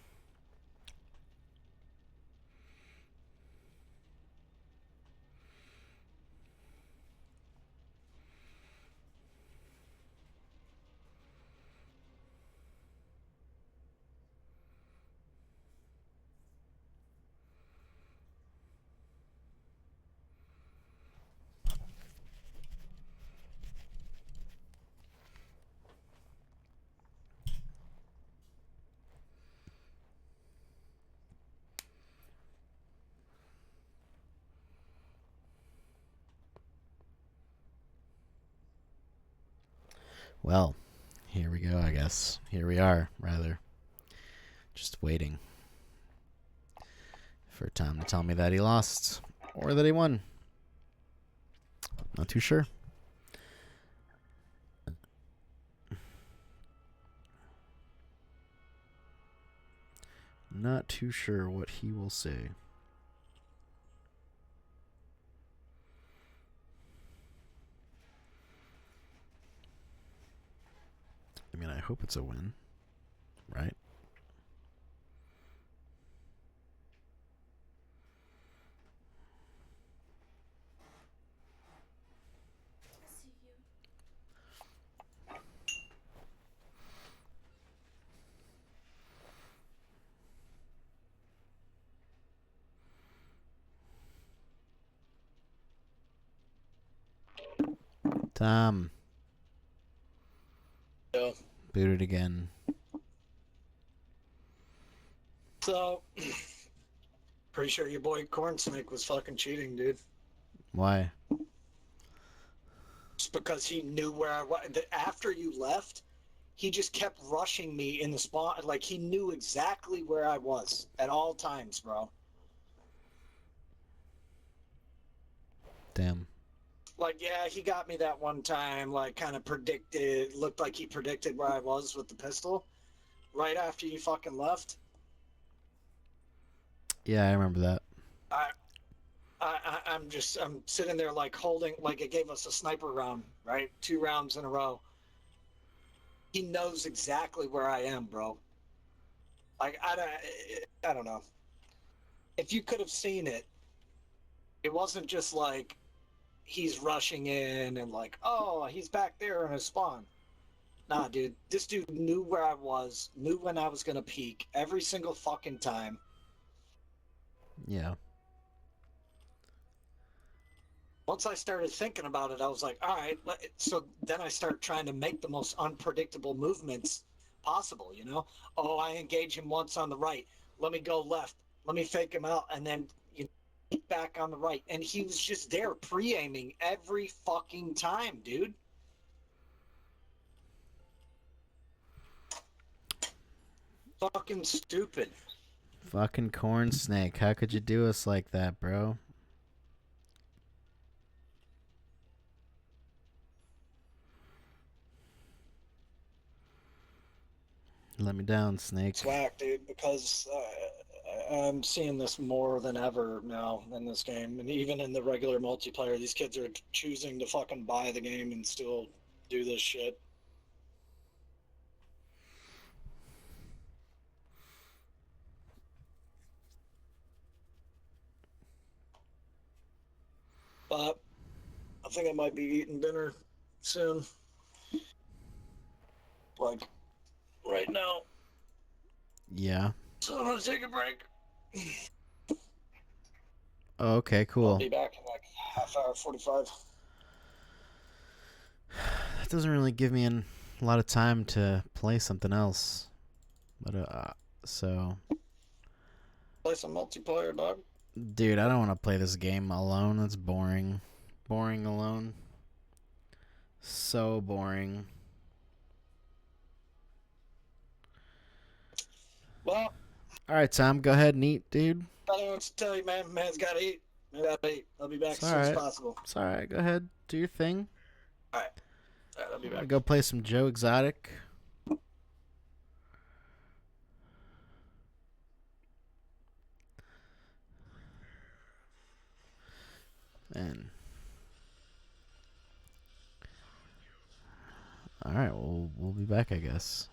Well, here we go, I guess. Here we are, rather. Just waiting for Tom to tell me that he lost or that he won. Not too sure. Not too sure what he will say. I mean, I hope it's a win, right? Tom. Yeah. Booted again. So, pretty sure your boy Cornsnake was fucking cheating, dude. Why? Just because he knew where I was. After you left, he just kept rushing me in the spawn. Like, he knew exactly where I was at all times, bro. Damn. Like, yeah, he got me that one time, like, kind of looked like he predicted where I was with the pistol right after you fucking left. Yeah, I remember that. I'm sitting there, like, holding, like, it gave us a sniper round, right? 2 rounds in a row. He knows exactly where I am, bro. Like, I don't know. If you could have seen it, it wasn't just like he's rushing in and like, oh, he's back there in his spawn. Nah, dude. This dude knew where I was, knew when I was gonna peek every single fucking time. Yeah. Once I started thinking about it, I was like, all right. So then I start trying to make the most unpredictable movements possible, you know? Oh, I engage him once on the right. Let me go left. Let me fake him out. And then back on the right. And he was just there pre-aiming every fucking time, dude. Fucking stupid. Fucking corn snake. How could you do us like that, bro? Let me down, snake. It's whack, dude, because I'm seeing this more than ever now in this game. And even in the regular multiplayer, these kids are choosing to fucking buy the game and still do this shit. But I think I might be eating dinner soon. Like, right now. Yeah. So I'm gonna take a break. Oh, okay, I'll cool. be back in like half hour, 45. That doesn't really give me a lot of time to play something else. But, so... Play some multiplayer, dog. Dude, I don't want to play this game alone. That's boring. Boring alone. So boring. Well, Alright, Tom, go ahead and eat, dude. I don't know what to tell you, man. Man's gotta eat. Man, gotta eat. I'll be back It's as soon as alright. possible. It's alright. Go ahead. Do your thing. Alright. Alright, I'll be I'm gonna back. go play some Joe Exotic. And All right, we'll be back, I guess.